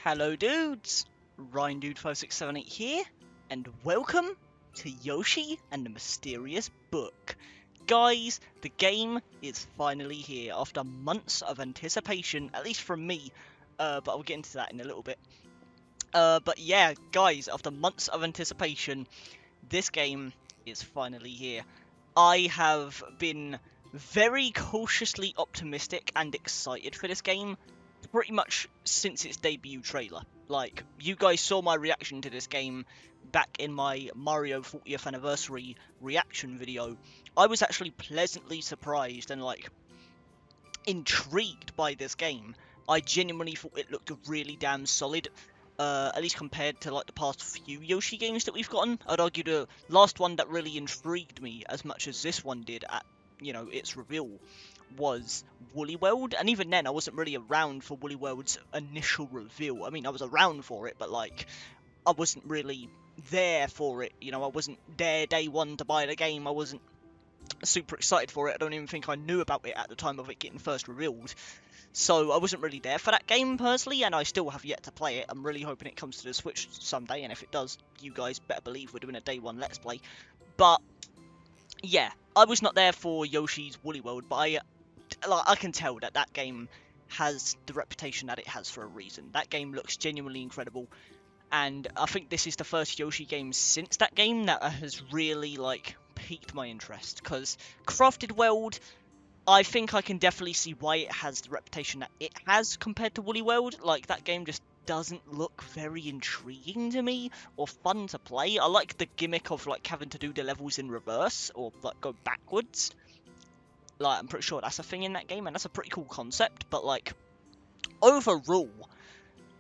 Hello dudes, RyanDude5678 here, and welcome to Yoshi and the Mysterious Book. Guys, the game is finally here after months of anticipation, at least from me, but I'll get into that in a little bit. But yeah, guys, after months of anticipation, this game is finally here. I have been very cautiously optimistic and excited for this game pretty much since its debut trailer. Like, you guys saw my reaction to this game back in my Mario 40th anniversary reaction video. I was actually pleasantly surprised and, like, intrigued by this game. I genuinely thought it looked really damn solid. At least compared to like the past few Yoshi games that we've gotten. I'd argue the last one that really intrigued me as much as this one did at, its reveal was Woolly World, and even then I wasn't really around for Woolly World's initial reveal. I mean, I was around for it, but like, I wasn't really there for it, I wasn't there day one to buy the game. I wasn't super excited for it. I don't even think I knew about it at the time of it getting first revealed. So I wasn't really there for that game personally, and I still have yet to play it. I'm really hoping it comes to the Switch someday, and if it does, you guys better believe we're doing a day one Let's Play. But yeah, I was not there for Yoshi's Woolly World, but I can tell that that game has the reputation that it has for a reason. That game looks genuinely incredible, and I think this is the first Yoshi game since that game that has really, like, piqued my interest, because Crafted World, I think I can definitely see why it has the reputation that it has compared to Woolly World. Like, that game just doesn't look very intriguing to me or fun to play. I like the gimmick of, like, having to do the levels in reverse or, like, go backwards. Like, I'm pretty sure that's a thing in that game, and that's a pretty cool concept. But, like, overall,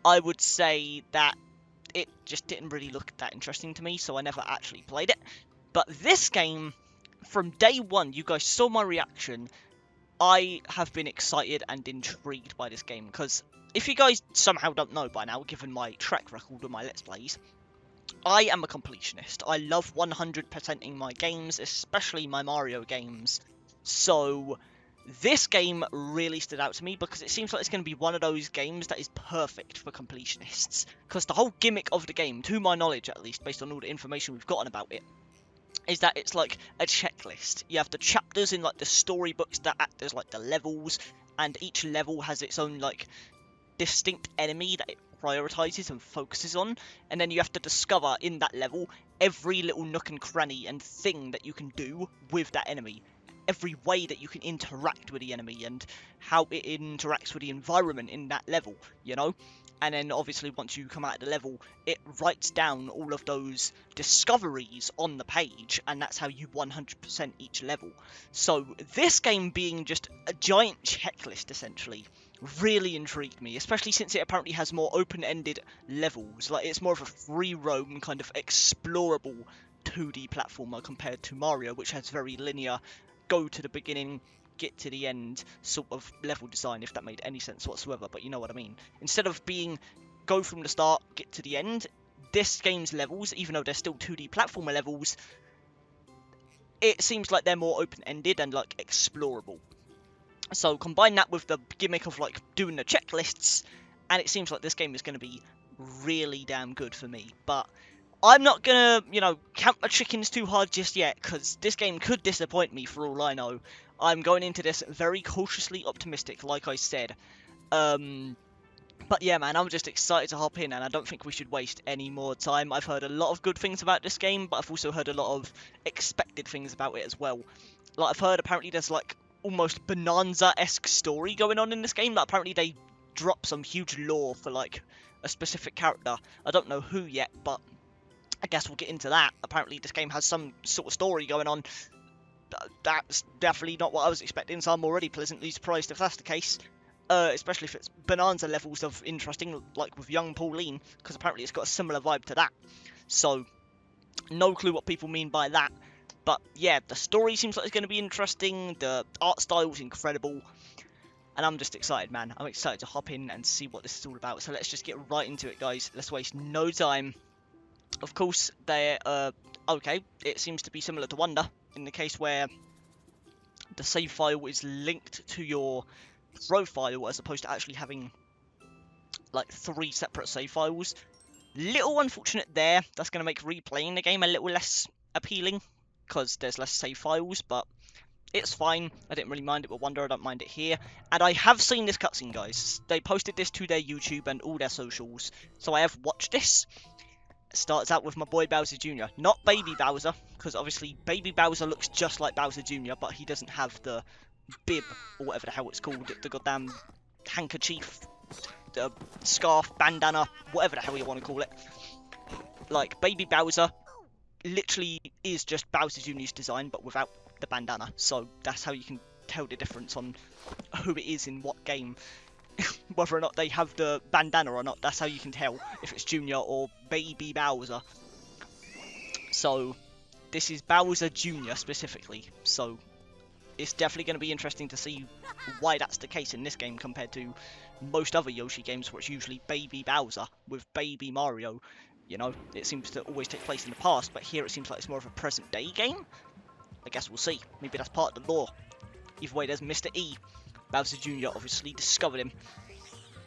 I would say that it just didn't really look that interesting to me, so I never actually played it. But this game, from day one, you guys saw my reaction. I have been excited and intrigued by this game, because if you guys somehow don't know by now, given my track record with my Let's Plays, I am a completionist. I love 100%ing my games, especially my Mario games. So this game really stood out to me because it seems like it's going to be one of those games that is perfect for completionists. Because the whole gimmick of the game, to my knowledge at least, based on all the information we've gotten about it, is that it's like a checklist. You have the chapters in like the storybooks that act as like the levels, and each level has its own like distinct enemy that it prioritizes and focuses on, and then you have to discover in that level every little nook and cranny and thing that you can do with that enemy, every way that you can interact with the enemy and how it interacts with the environment in that level, And then obviously once you come out of the level, it writes down all of those discoveries on the page, and that's how you 100% each level. So this game being just a giant checklist essentially really intrigued me, especially since it apparently has more open-ended levels. Like, it's more of a free roam kind of explorable 2D platformer compared to Mario, which has very linear, go to the beginning, get to the end sort of level design, if that made any sense whatsoever, but you know what I mean. Instead of being go from the start, get to the end, this game's levels, even though they're still 2D platformer levels, it seems like they're more open-ended and like explorable. So combine that with the gimmick of like doing the checklists, and it seems like this game is going to be really damn good for me. But I'm not going to, count my chickens too hard just yet, because this game could disappoint me for all I know. I'm going into this very cautiously optimistic, like I said. But yeah, man, I'm just excited to hop in, and I don't think we should waste any more time. I've heard a lot of good things about this game, but I've also heard a lot of expected things about it as well. Like, I've heard apparently there's like almost Bonanza-esque story going on in this game. Like, apparently they drop some huge lore for like a specific character. I don't know who yet, but I guess we'll get into that. Apparently this game has some sort of story going on. That's definitely not what I was expecting, so I'm already pleasantly surprised if that's the case. Especially if it's Bonanza levels of interesting, like with young Pauline, because apparently it's got a similar vibe to that. So, no clue what people mean by that. But yeah, the story seems like it's going to be interesting, the art style is incredible, and I'm just excited, man. I'm excited to hop in and see what this is all about. So let's just get right into it, guys. Let's waste no time. Of course, they're, okay, it seems to be similar to Wonder, in the case where the save file is linked to your profile as opposed to actually having like 3 separate save files. Little unfortunate there. That's going to make replaying the game a little less appealing because there's less save files, but it's fine. I didn't really mind it with Wonder. I don't mind it here. And I have seen this cutscene, guys. They posted this to their YouTube and all their socials, so I have watched this. It starts out with my boy Bowser Jr. Not Baby Bowser, because obviously Baby Bowser looks just like Bowser Jr., but he doesn't have the bib, or whatever the hell it's called, the goddamn handkerchief, the scarf, bandana, whatever the hell you want to call it. Like, Baby Bowser literally is just Bowser Jr.'s design, but without the bandana. So that's how you can tell the difference on who it is in what game. Whether or not they have the bandana or not, that's how you can tell if it's Junior or Baby Bowser. So, this is Bowser Jr. specifically, so it's definitely going to be interesting to see why that's the case in this game compared to most other Yoshi games where it's usually Baby Bowser with Baby Mario. You know, it seems to always take place in the past, but here it seems like it's more of a present day game. I guess we'll see. Maybe that's part of the lore. Either way, there's Mr. E. Bowser Jr. obviously discovered him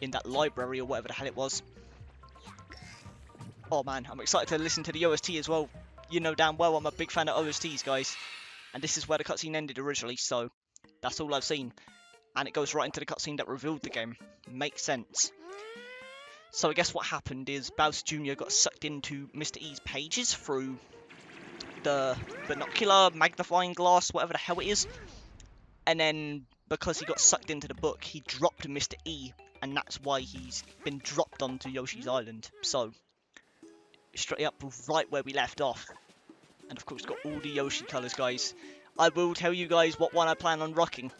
in that library or whatever the hell it was. Oh man, I'm excited to listen to the OST as well. You know damn well I'm a big fan of OSTs, guys. And this is where the cutscene ended originally, so that's all I've seen. And it goes right into the cutscene that revealed the game. Makes sense. So I guess what happened is Bowser Jr. got sucked into Mr. E's pages through the binocular, magnifying glass, whatever the hell it is. And then, because he got sucked into the book, he dropped Mr. E, and that's why he's been dropped onto Yoshi's Island. So, straight up right where we left off. And of course, got all the Yoshi colours, guys. I will tell you guys what one I plan on rocking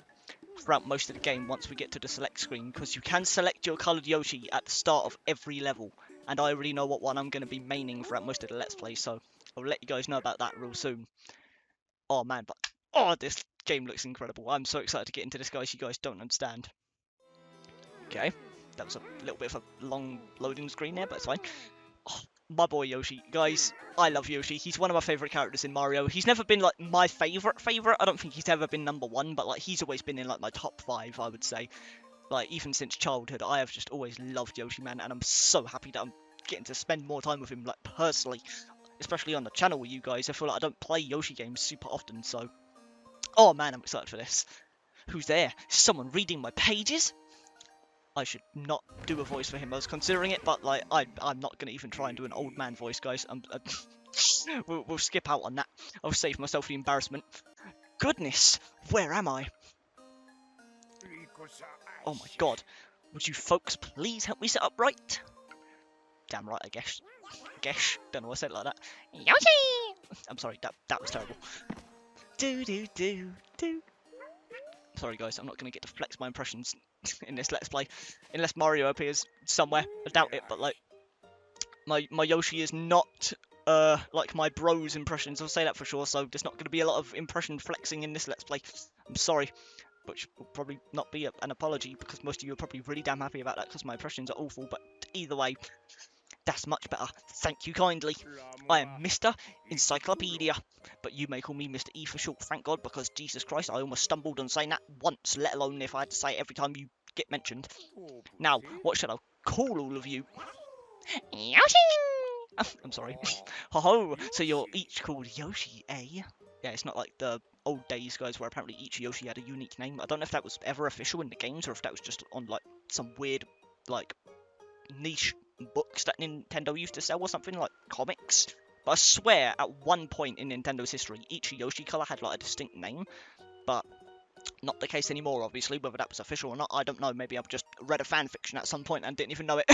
throughout most of the game once we get to the select screen, because you can select your coloured Yoshi at the start of every level. And I already know what one I'm going to be maining throughout most of the Let's Play, so I'll let you guys know about that real soon. Oh man, but oh, this game looks incredible. I'm so excited to get into this, guys. You guys don't understand. Okay, that was a little bit of a long loading screen there, but it's fine. Oh, my boy Yoshi. Guys, I love Yoshi. He's one of my favourite characters in Mario. He's never been, like, my favourite. I don't think he's ever been #1, but, like, he's always been in, like, my top 5, I would say. Like, even since childhood, I have just always loved Yoshi, man, and I'm so happy that I'm getting to spend more time with him, like, personally. Especially on the channel with you guys. I feel like I don't play Yoshi games super often, so... Oh man, I'm excited for this. Who's there? Someone reading my pages? I should not do a voice for him. I was considering it, but like I'm not going to even try and do an old man voice, guys. We'll skip out on that. I'll save myself the embarrassment. Goodness, where am I? Oh my god. Would you folks please help me sit up right? Damn right, I guess. Don't know why I said it like that. Yoshi! I'm sorry, that was terrible. Do. Sorry guys, I'm not going to get to flex my impressions in this Let's Play. Unless Mario appears somewhere. I doubt it, but like... My Yoshi is not like my bro's impressions, I'll say that for sure, so there's not going to be a lot of impression flexing in this Let's Play. I'm sorry. Which will probably not be an apology, because most of you are probably really damn happy about that, because my impressions are awful, but either way... That's much better. Thank you kindly. I am Mr. Encyclopedia, but you may call me Mr. E for short, thank God, because Jesus Christ, I almost stumbled on saying that once, let alone if I had to say it every time you get mentioned. Now, what should I call all of you? Yoshi! I'm sorry. Ho-ho, so you're each called Yoshi, eh? Yeah, it's not like the old days, guys, where apparently each Yoshi had a unique name. I don't know if that was ever official in the games, or if that was just on, like, some weird, like, niche books that Nintendo used to sell or something, like comics. But I swear, at one point in Nintendo's history, each Yoshi colour had like a distinct name, but not the case anymore, obviously. Whether that was official or not, I don't know. Maybe I've just read a fan fiction at some point and didn't even know it.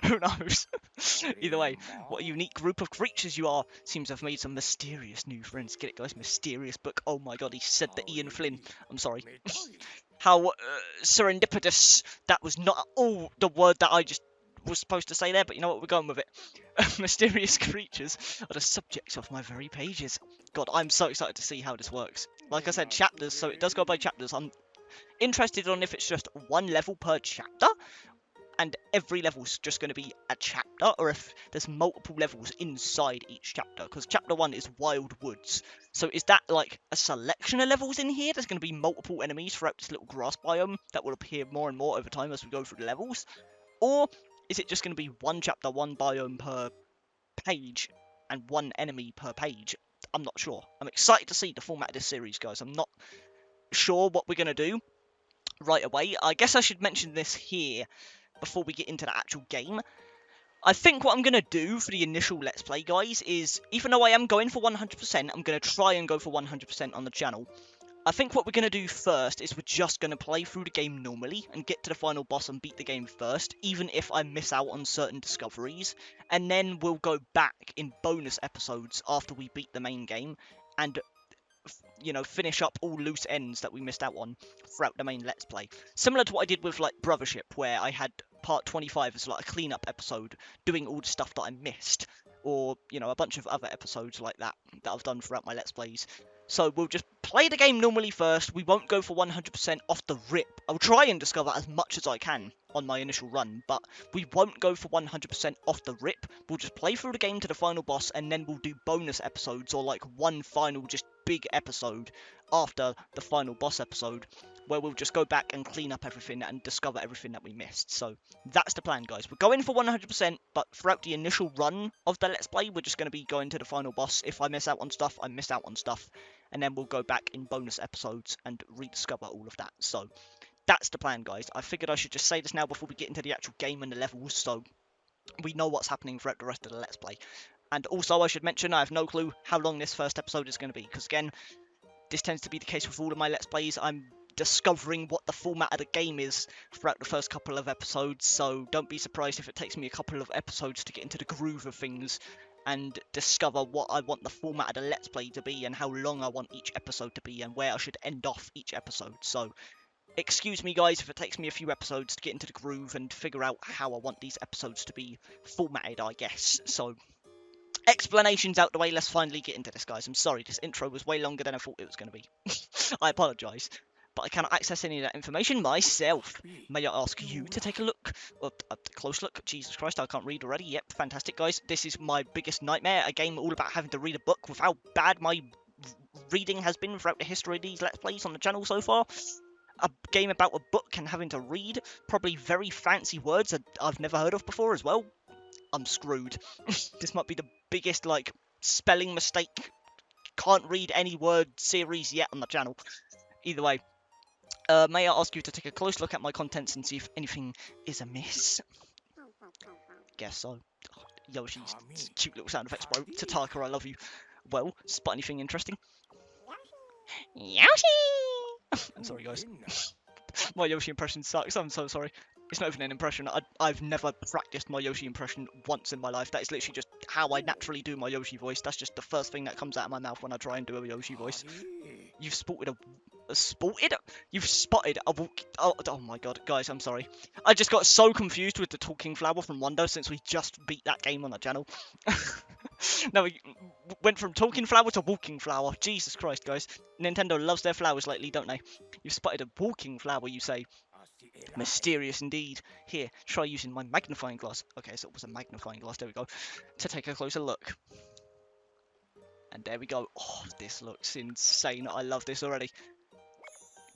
Who knows? Either way, what a unique group of creatures you are. Seems I've made some mysterious new friends. Get it, guys? Mysterious book. Oh my god, he said the Ian Flynn. I'm sorry. How serendipitous. That was not at all the word that I just was supposed to say there, but you know what, we're going with it. Mysterious creatures are the subjects of my very pages. God, I'm so excited to see how this works. Like I said, chapters, so it does go by chapters. I'm interested on if it's just one level per chapter, and every level's just going to be a chapter, or if there's multiple levels inside each chapter, because chapter 1 is Wild Woods. So is that like a selection of levels in here? There's going to be multiple enemies throughout this little grass biome that will appear more and more over time as we go through the levels? Or Is it just going to be one chapter, one biome per page, and one enemy per page? I'm not sure. I'm excited to see the format of this series, guys. I'm not sure what we're going to do right away. I guess I should mention this here before we get into the actual game. I think what I'm going to do for the initial Let's Play, guys, is, even though I am going for 100%, I'm going to try and go for 100% on the channel. I think what we're going to do first is we're just going to play through the game normally and get to the final boss and beat the game first, even if I miss out on certain discoveries. And then we'll go back in bonus episodes after we beat the main game and, you know, finish up all loose ends that we missed out on throughout the main Let's Play. Similar to what I did with, like, Brothership, where I had part 25 as, like, a cleanup episode, doing all the stuff that I missed. Or, you know, a bunch of other episodes like that I've done throughout my Let's Plays. So we'll just play the game normally first. We won't go for 100% off the rip. I'll try and discover as much as I can on my initial run, but we won't go for 100% off the rip. We'll just play through the game to the final boss, and then we'll do bonus episodes, or like one final just big episode after the final boss episode, where we'll just go back and clean up everything and discover everything that we missed. So that's the plan, guys. We're going for 100%, but throughout the initial run of the Let's Play, we're just going to be going to the final boss. If I miss out on stuff, I miss out on stuff. And then we'll go back in bonus episodes and rediscover all of that. So that's the plan, guys. I figured I should just say this now before we get into the actual game and the levels, so we know what's happening throughout the rest of the Let's Play. And also, I should mention, I have no clue how long this first episode is going to be, because again, this tends to be the case with all of my Let's Plays. I'm discovering what the format of the game is throughout the first couple of episodes, so don't be surprised if it takes me a couple of episodes to get into the groove of things and discover what I want the format of the Let's Play to be and how long I want each episode to be and where I should end off each episode. So excuse me, guys, if it takes me a few episodes to get into the groove and figure out how I want these episodes to be formatted, I guess. So explanations out the way, let's finally get into this, guys. I'm sorry, this intro was way longer than I thought it was going to be. I apologise, but I cannot access any of that information myself. May I ask you to take a look? A close look? Jesus Christ, I can't read already. Yep, fantastic, guys. This is my biggest nightmare, a game all about having to read a book with how bad my reading has been throughout the history of these Let's Plays on the channel so far. A game about a book and having to read probably very fancy words that I've never heard of before as well. I'm screwed. This might be the biggest, like, spelling mistake, can't read any word series yet on the channel. Either way, may I ask you to take a close look at my contents and see if anything is amiss? Guess so. Oh, Yoshi's cute little sound effects, bro. Tataka, I love you. Well, spot anything interesting? Yoshi! I'm sorry, guys. My Yoshi impression sucks. I'm so sorry. It's not even an impression. I've never practiced my Yoshi impression once in my life. That is literally just how I naturally do my Yoshi voice. That's just the first thing that comes out of my mouth when I try and do a Yoshi voice. You've spotted You've spotted a walk. Oh my god, guys, I'm sorry. I just got so confused with the talking flower from Wonder since we just beat that game on the channel. Now we went from talking flower to walking flower. Jesus Christ, guys. Nintendo loves their flowers lately, don't they? You've spotted a walking flower, you say. Mysterious indeed. Here, try using my magnifying glass. Okay, so it was a magnifying glass, there we go. To take a closer look. And there we go. Oh, this looks insane. I love this already.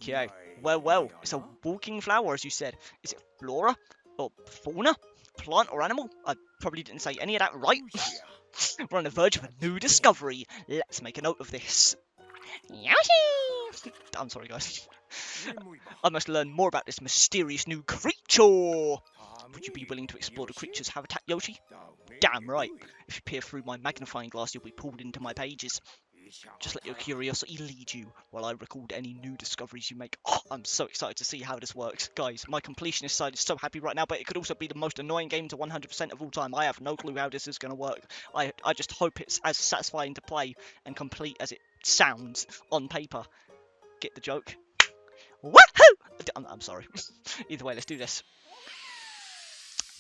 Okay, well, it's a walking flower, as you said. Is it flora? Or fauna? Plant or animal? I probably didn't say any of that right. We're on the verge of a new discovery. Let's make a note of this. Yoshi! I'm sorry, guys. I must learn more about this mysterious new creature. Would you be willing to explore the creature's habitat, Yoshi? Damn right. If you peer through my magnifying glass, you'll be pulled into my pages. Just let your curiosity lead you while I record any new discoveries you make. Oh, I'm so excited to see how this works. Guys, my completionist side is so happy right now, but it could also be the most annoying game to 100% of all time. I have no clue how this is going to work. I just hope it's as satisfying to play and complete as it sounds on paper. Get the joke? Woohoo! I'm sorry. Either way, let's do this.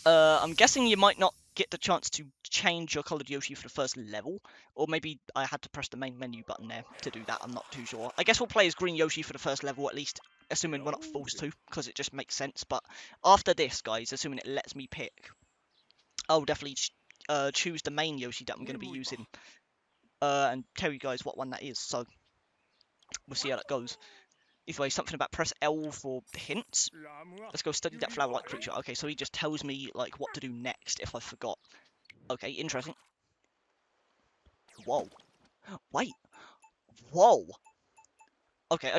I'm guessing you might not get the chance to change your coloured Yoshi for the first level, or maybe I had to press the main menu button there to do that. I'm not too sure. I guess we'll play as green Yoshi for the first level at least, assuming we're not forced to, because it just makes sense. But after this, guys, assuming it lets me pick, I'll definitely choose the main Yoshi that I'm going to be using, and tell you guys what one that is. So we'll see how that goes. Either way, something about press L for hints. Let's go study that flower-like creature. Okay, so he just tells me, like, what to do next if I forgot. Okay, interesting. Whoa. Wait. Whoa. Okay,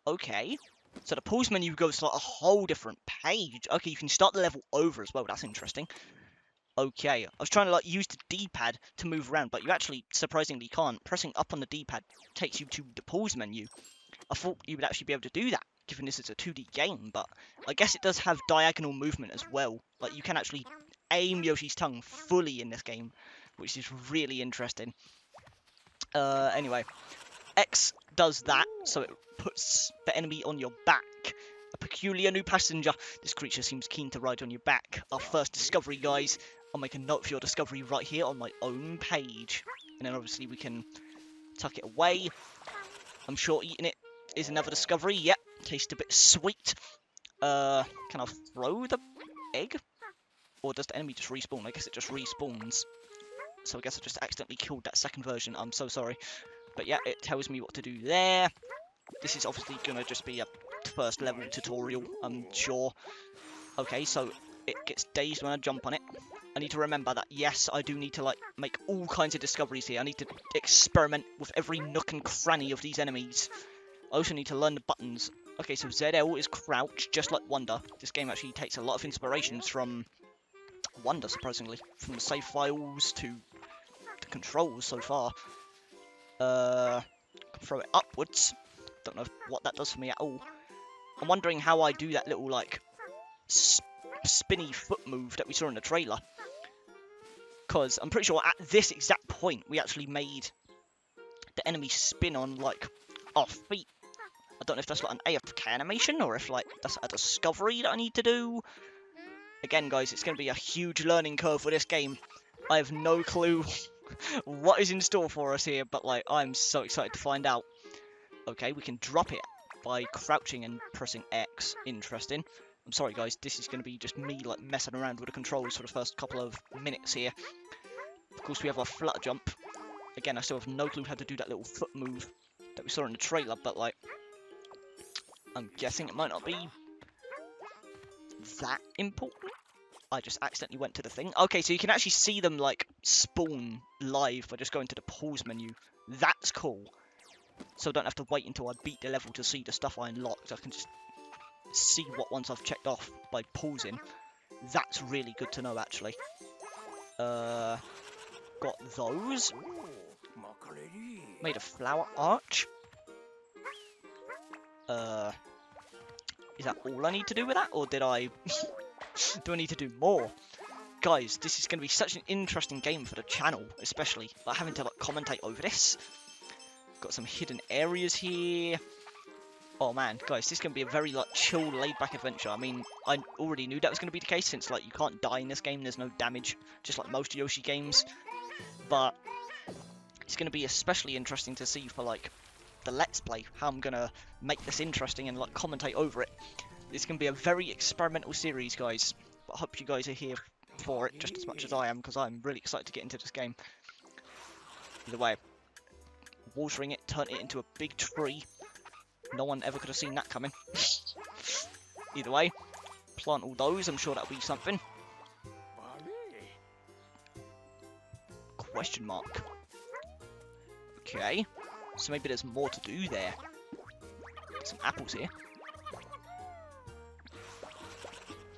Okay. So the pause menu goes to like a whole different page. Okay, you can start the level over as well. That's interesting. Okay, I was trying to like use the D-pad to move around, but you actually surprisingly can't. Pressing up on the D-pad takes you to the pause menu. I thought you would actually be able to do that, given this is a 2D game, but I guess it does have diagonal movement as well. Like, you can actually aim Yoshi's tongue fully in this game, which is really interesting. Anyway, X does that, so it puts the enemy on your back. A peculiar new passenger. This creature seems keen to ride on your back. Our first discovery, guys. I'll make a note for your discovery right here on my own page. And then obviously we can tuck it away. I'm sure eating it is another discovery. Yep, tastes a bit sweet. Can I throw the egg? Or does the enemy just respawn? I guess it just respawns. So I guess I just accidentally killed that second version. I'm so sorry. But yeah, it tells me what to do there. This is obviously going to just be a first level tutorial, I'm sure. Okay, so it gets dazed when I jump on it. I need to remember that, yes, I do need to, like, make all kinds of discoveries here. I need to experiment with every nook and cranny of these enemies. I also need to learn the buttons. Okay, so ZL is crouch, just like Wonder. This game actually takes a lot of inspirations from Wonder, surprisingly. From the save files to the controls so far. Throw it upwards. Don't know what that does for me at all. I'm wondering how I do that little, like, spinny foot move that we saw in the trailer. Because I'm pretty sure at this exact point, we actually made the enemy spin on, like, our feet. I don't know if that's, like, an AFK animation, or if, like, that's a discovery that I need to do. Again, guys, it's going to be a huge learning curve for this game. I have no clue what is in store for us here, but, like, I'm so excited to find out. Okay, we can drop it by crouching and pressing X. Interesting. I'm sorry, guys, this is going to be just me, like, messing around with the controls for the first couple of minutes here. Of course, we have our flutter jump. Again, I still have no clue how to do that little foot move that we saw in the trailer, but, like, I'm guessing it might not be that important. I just accidentally went to the thing. Okay, so you can actually see them, like, spawn live by just going to the pause menu. That's cool. So I don't have to wait until I beat the level to see the stuff I unlocked. I can just see what ones I've checked off by pausing. That's really good to know, actually. Got those. Made a flower arch. Is that all I need to do with that? Or did I... do I need to do more? Guys, this is going to be such an interesting game for the channel, especially. Like, having to, like, commentate over this. Got some hidden areas here. Oh man, guys, this is going to be a very, like, chill, laid-back adventure. I mean, I already knew that was going to be the case, since, like, you can't die in this game, there's no damage, just like most Yoshi games. But it's going to be especially interesting to see for, like, the Let's Play, how I'm going to make this interesting and, like, commentate over it. It's going to be a very experimental series, guys. But I hope you guys are here for it just as much as I am, because I'm really excited to get into this game. Either way, watering it, turn it into a big tree. No one ever could have seen that coming. Either way, plant all those. I'm sure that'll be something. Question mark. Okay, so maybe there's more to do there. Some apples here.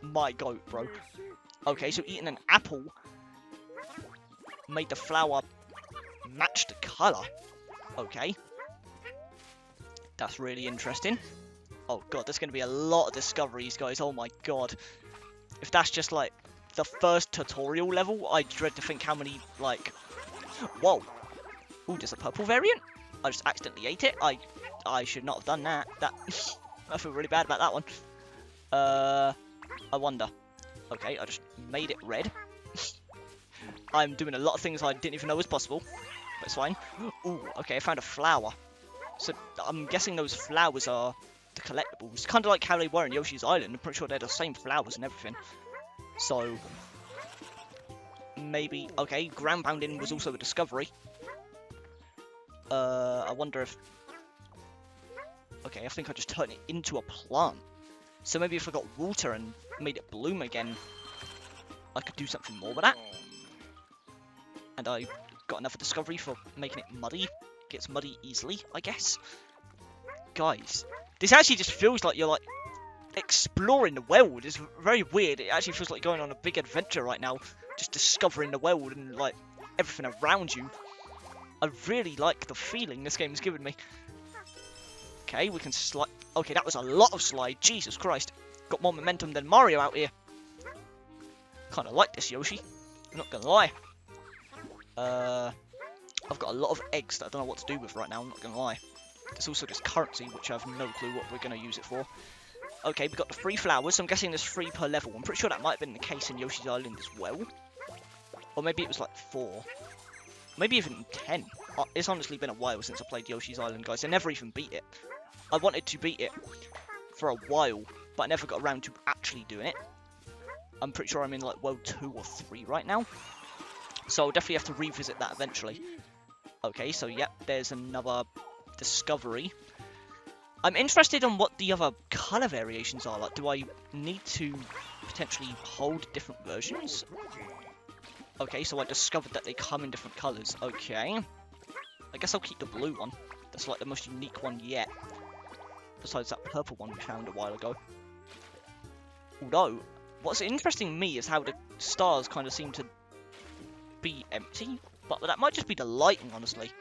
My goat, bro. Okay, so eating an apple made the flower match the colour. Okay. That's really interesting. Oh god, there's going to be a lot of discoveries, guys. Oh my god. If that's just, like, the first tutorial level, I dread to think how many, like... Whoa. Ooh, there's a purple variant? I just accidentally ate it. I should not have done that. I feel really bad about that one. I wonder. Okay, I just made it red. I'm doing a lot of things I didn't even know was possible. But it's fine. Ooh, okay, I found a flower. So, I'm guessing those flowers are the collectibles. Kind of like how they were in Yoshi's Island. I'm pretty sure they're the same flowers and everything. So, maybe... Okay, ground pounding was also a discovery. I wonder if Okay, I think I just turned it into a plant. So maybe if I got water and made it bloom again, I could do something more with that. And I got another discovery for making it muddy. It gets muddy easily, I guess. Guys, this actually just feels like you're like exploring the world. It's very weird. It actually feels like going on a big adventure right now. Just discovering the world and like everything around you. I really like the feeling this game's given me. Okay, we can slide. Okay, that was a lot of slide. Jesus Christ. Got more momentum than Mario out here. Kind of like this, Yoshi. I'm not going to lie. I've got a lot of eggs that I don't know what to do with right now. I'm not going to lie. There's also this currency, which I have no clue what we're going to use it for. Okay, we got the 3 flowers. So I'm guessing there's 3 per level. I'm pretty sure that might have been the case in Yoshi's Island as well. Or maybe it was like 4. Maybe even 10. It's honestly been a while since I played Yoshi's Island, guys. I never even beat it. I wanted to beat it for a while, but I never got around to actually doing it. I'm pretty sure I'm in like world 2 or 3 right now. So I'll definitely have to revisit that eventually. Okay, so yep, there's another discovery. I'm interested in what the other colour variations are. Like, do I need to potentially hold different versions? Okay, so I discovered that they come in different colours. Okay. I guess I'll keep the blue one. That's like the most unique one yet. Besides that purple one we found a while ago. Although, what's interesting to me is how the stars kind of seem to be empty. But that might just be the lighting, honestly.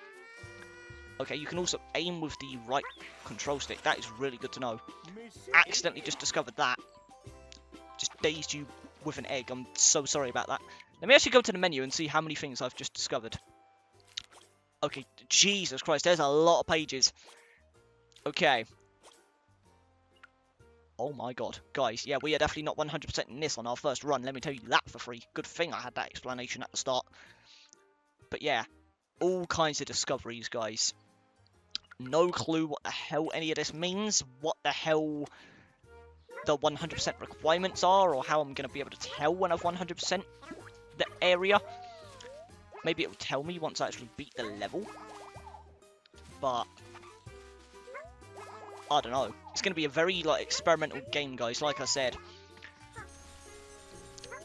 Okay, you can also aim with the right control stick. That is really good to know. Accidentally just discovered that. Just dazed you with an egg. I'm so sorry about that. Let me actually go to the menu and see how many things I've just discovered. Okay, Jesus Christ, there's a lot of pages. Okay. Oh my god. Guys, yeah, we are definitely not 100% in this on our first run. Let me tell you that for free. Good thing I had that explanation at the start. But yeah, all kinds of discoveries, guys. No clue what the hell any of this means. What the hell the 100% requirements are, or how I'm going to be able to tell when I've 100% the area. Maybe it will tell me once I actually beat the level. But I don't know. It's going to be a very like experimental game, guys. Like I said,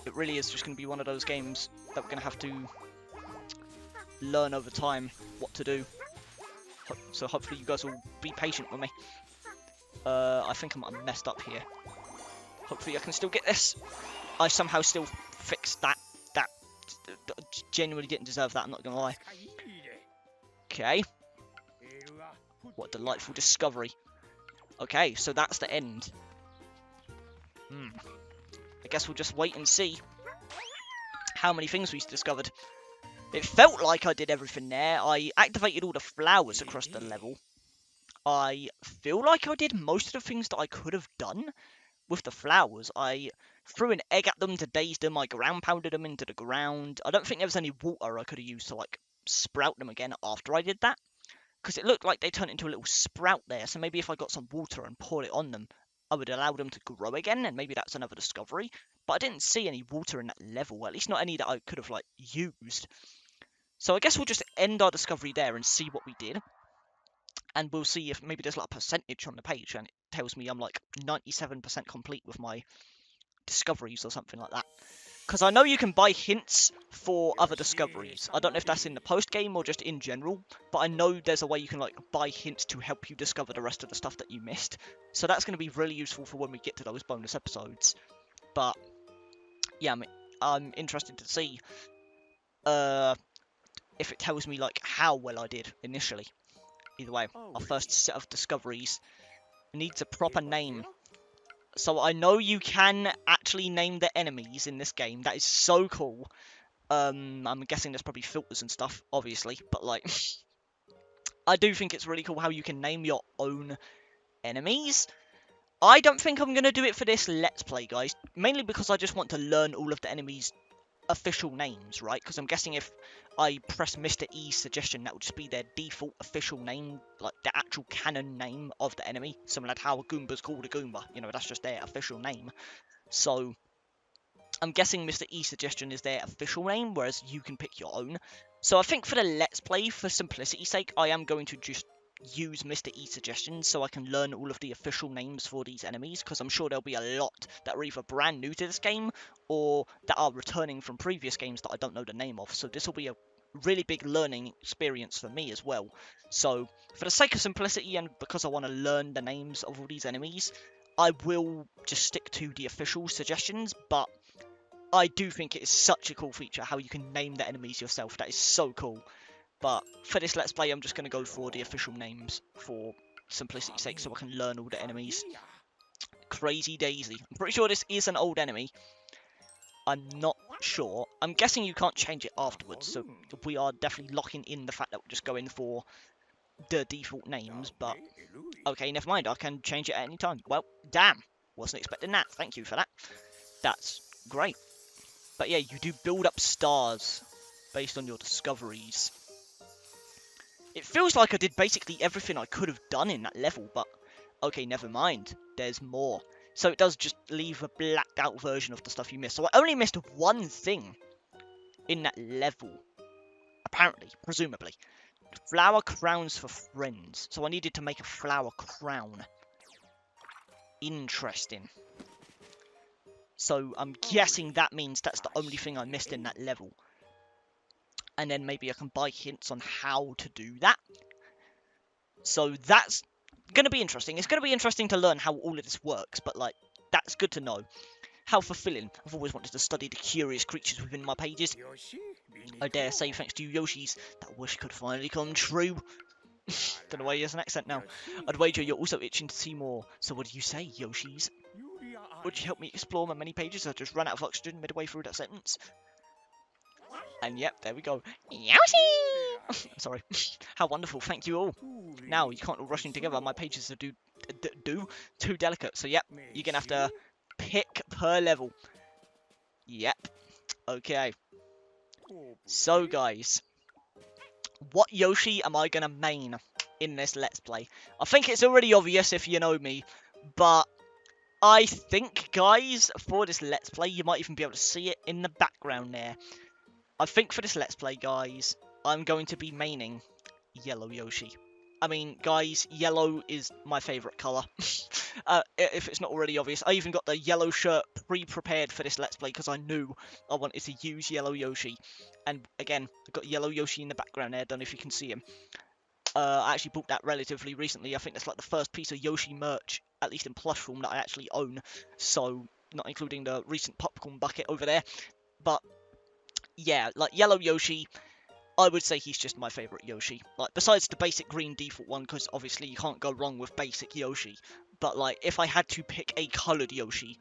it really is just going to be one of those games that we're going to have to learn over time what to do. So hopefully you guys will be patient with me. I think I might have messed up here. Hopefully I can still get this. I somehow still fixed that. That genuinely didn't deserve that, I'm not going to lie. Okay. What a delightful discovery. Okay, so that's the end. I guess we'll just wait and see how many things we've discovered. It felt like I did everything there. I activated all the flowers across the level. I feel like I did most of the things that I could have done with the flowers. I threw an egg at them to daze them. I ground pounded them into the ground. I don't think there was any water I could have used to like sprout them again after I did that. Because it looked like they turned into a little sprout there. So maybe if I got some water and poured it on them, I would allow them to grow again. And maybe that's another discovery. But I didn't see any water in that level. At least not any that I could have like used. So I guess we'll just end our discovery there and see what we did. And we'll see if maybe there's like a percentage on the page and it tells me I'm like 97% complete with my discoveries or something like that. Because I know you can buy hints for other discoveries. I don't know if that's in the post game or just in general, but I know there's a way you can like buy hints to help you discover the rest of the stuff that you missed. So that's going to be really useful for when we get to those bonus episodes. But yeah, I mean, I'm interested to see if it tells me like how well I did initially. Either way, our first set of discoveries needs a proper name. So I know you can actually name the enemies in this game. That is so cool. I'm guessing there's probably filters and stuff, obviously. But like, I do think it's really cool how you can name your own enemies. I don't think I'm going to do it for this Let's Play, guys. Mainly because I just want to learn all of the enemies' official names, right? Because I'm guessing if I press Mr. E's suggestion, that would just be their default official name, like the actual canon name of the enemy. Similar to how a Goomba's called a Goomba, you know, that's just their official name. So I'm guessing Mr. E's suggestion is their official name, whereas you can pick your own. So I think for the Let's Play, for simplicity's sake, I am going to just use Mr. E suggestions so I can learn all of the official names for these enemies, because I'm sure there'll be a lot that are either brand new to this game or that are returning from previous games that I don't know the name of. So this will be a really big learning experience for me as well. So for the sake of simplicity and because I want to learn the names of all these enemies, I will just stick to the official suggestions, but I do think it is such a cool feature how you can name the enemies yourself. That is so cool. But for this Let's Play, I'm just going to go for the official names for simplicity's sake so I can learn all the enemies. Crazy Daisy. I'm pretty sure this is an old enemy. I'm not sure. I'm guessing you can't change it afterwards, so we are definitely locking in the fact that we're just going for the default names, but okay, never mind. I can change it at any time. Well, damn. Wasn't expecting that. Thank you for that. That's great. But yeah, you do build up stars based on your discoveries. It feels like I did basically everything I could have done in that level, but okay, never mind. There's more. So it does just leave a blacked out version of the stuff you missed. So I only missed one thing in that level. Apparently, presumably. Flower crowns for friends. So I needed to make a flower crown. Interesting. So I'm guessing that means that's the only thing I missed in that level. And then maybe I can buy hints on how to do that. So that's going to be interesting. It's going to be interesting to learn how all of this works, but like, that's good to know. How fulfilling. I've always wanted to study the curious creatures within my pages. I dare say, thanks to you Yoshis, that wish could finally come true. Don't know why he has an accent now. I'd wager you're also itching to see more. So what do you say, Yoshis? Would you help me explore my many pages? I just ran out of oxygen midway through that sentence. And yep, there we go. Yoshi! Sorry. How wonderful. Thank you all. Now, you can't all rush in together. My pages are too delicate. So yep, you're going to have to pick per level. Yep. Okay. So, guys. What Yoshi am I going to main in this Let's Play? I think it's already obvious if you know me. But I think, guys, for this Let's Play, you might even be able to see it in the background there. I think for this Let's Play, guys, I'm going to be maining Yellow Yoshi. I mean, guys, yellow is my favourite colour. If it's not already obvious. I even got the yellow shirt pre-prepared for this Let's Play because I knew I wanted to use Yellow Yoshi. And again, I've got Yellow Yoshi in the background there. Don't know if you can see him. I actually bought that relatively recently. I think that's like the first piece of Yoshi merch, at least in plush form, that I actually own. So, not including the recent popcorn bucket over there. But yeah, like Yellow Yoshi, I would say he's just my favourite Yoshi. Like, besides the basic green default one, because obviously you can't go wrong with basic Yoshi. But, like, if I had to pick a coloured Yoshi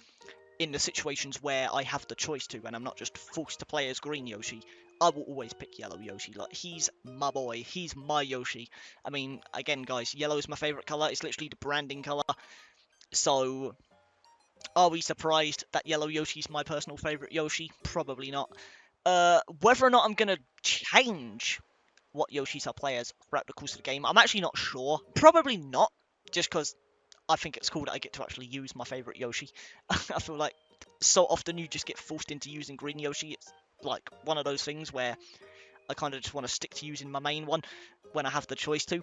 in the situations where I have the choice to, and I'm not just forced to play as green Yoshi, I will always pick Yellow Yoshi. Like, he's my boy. He's my Yoshi. I mean, again, guys, yellow is my favourite colour. It's literally the branding colour. So, are we surprised that Yellow Yoshi's my personal favourite Yoshi? Probably not. Whether or not I'm going to change what Yoshis I play as throughout the course of the game, I'm actually not sure. Probably not, just because I think it's cool that I get to actually use my favourite Yoshi. I feel like so often you just get forced into using green Yoshi. It's like one of those things where I kind of just want to stick to using my main one when I have the choice to.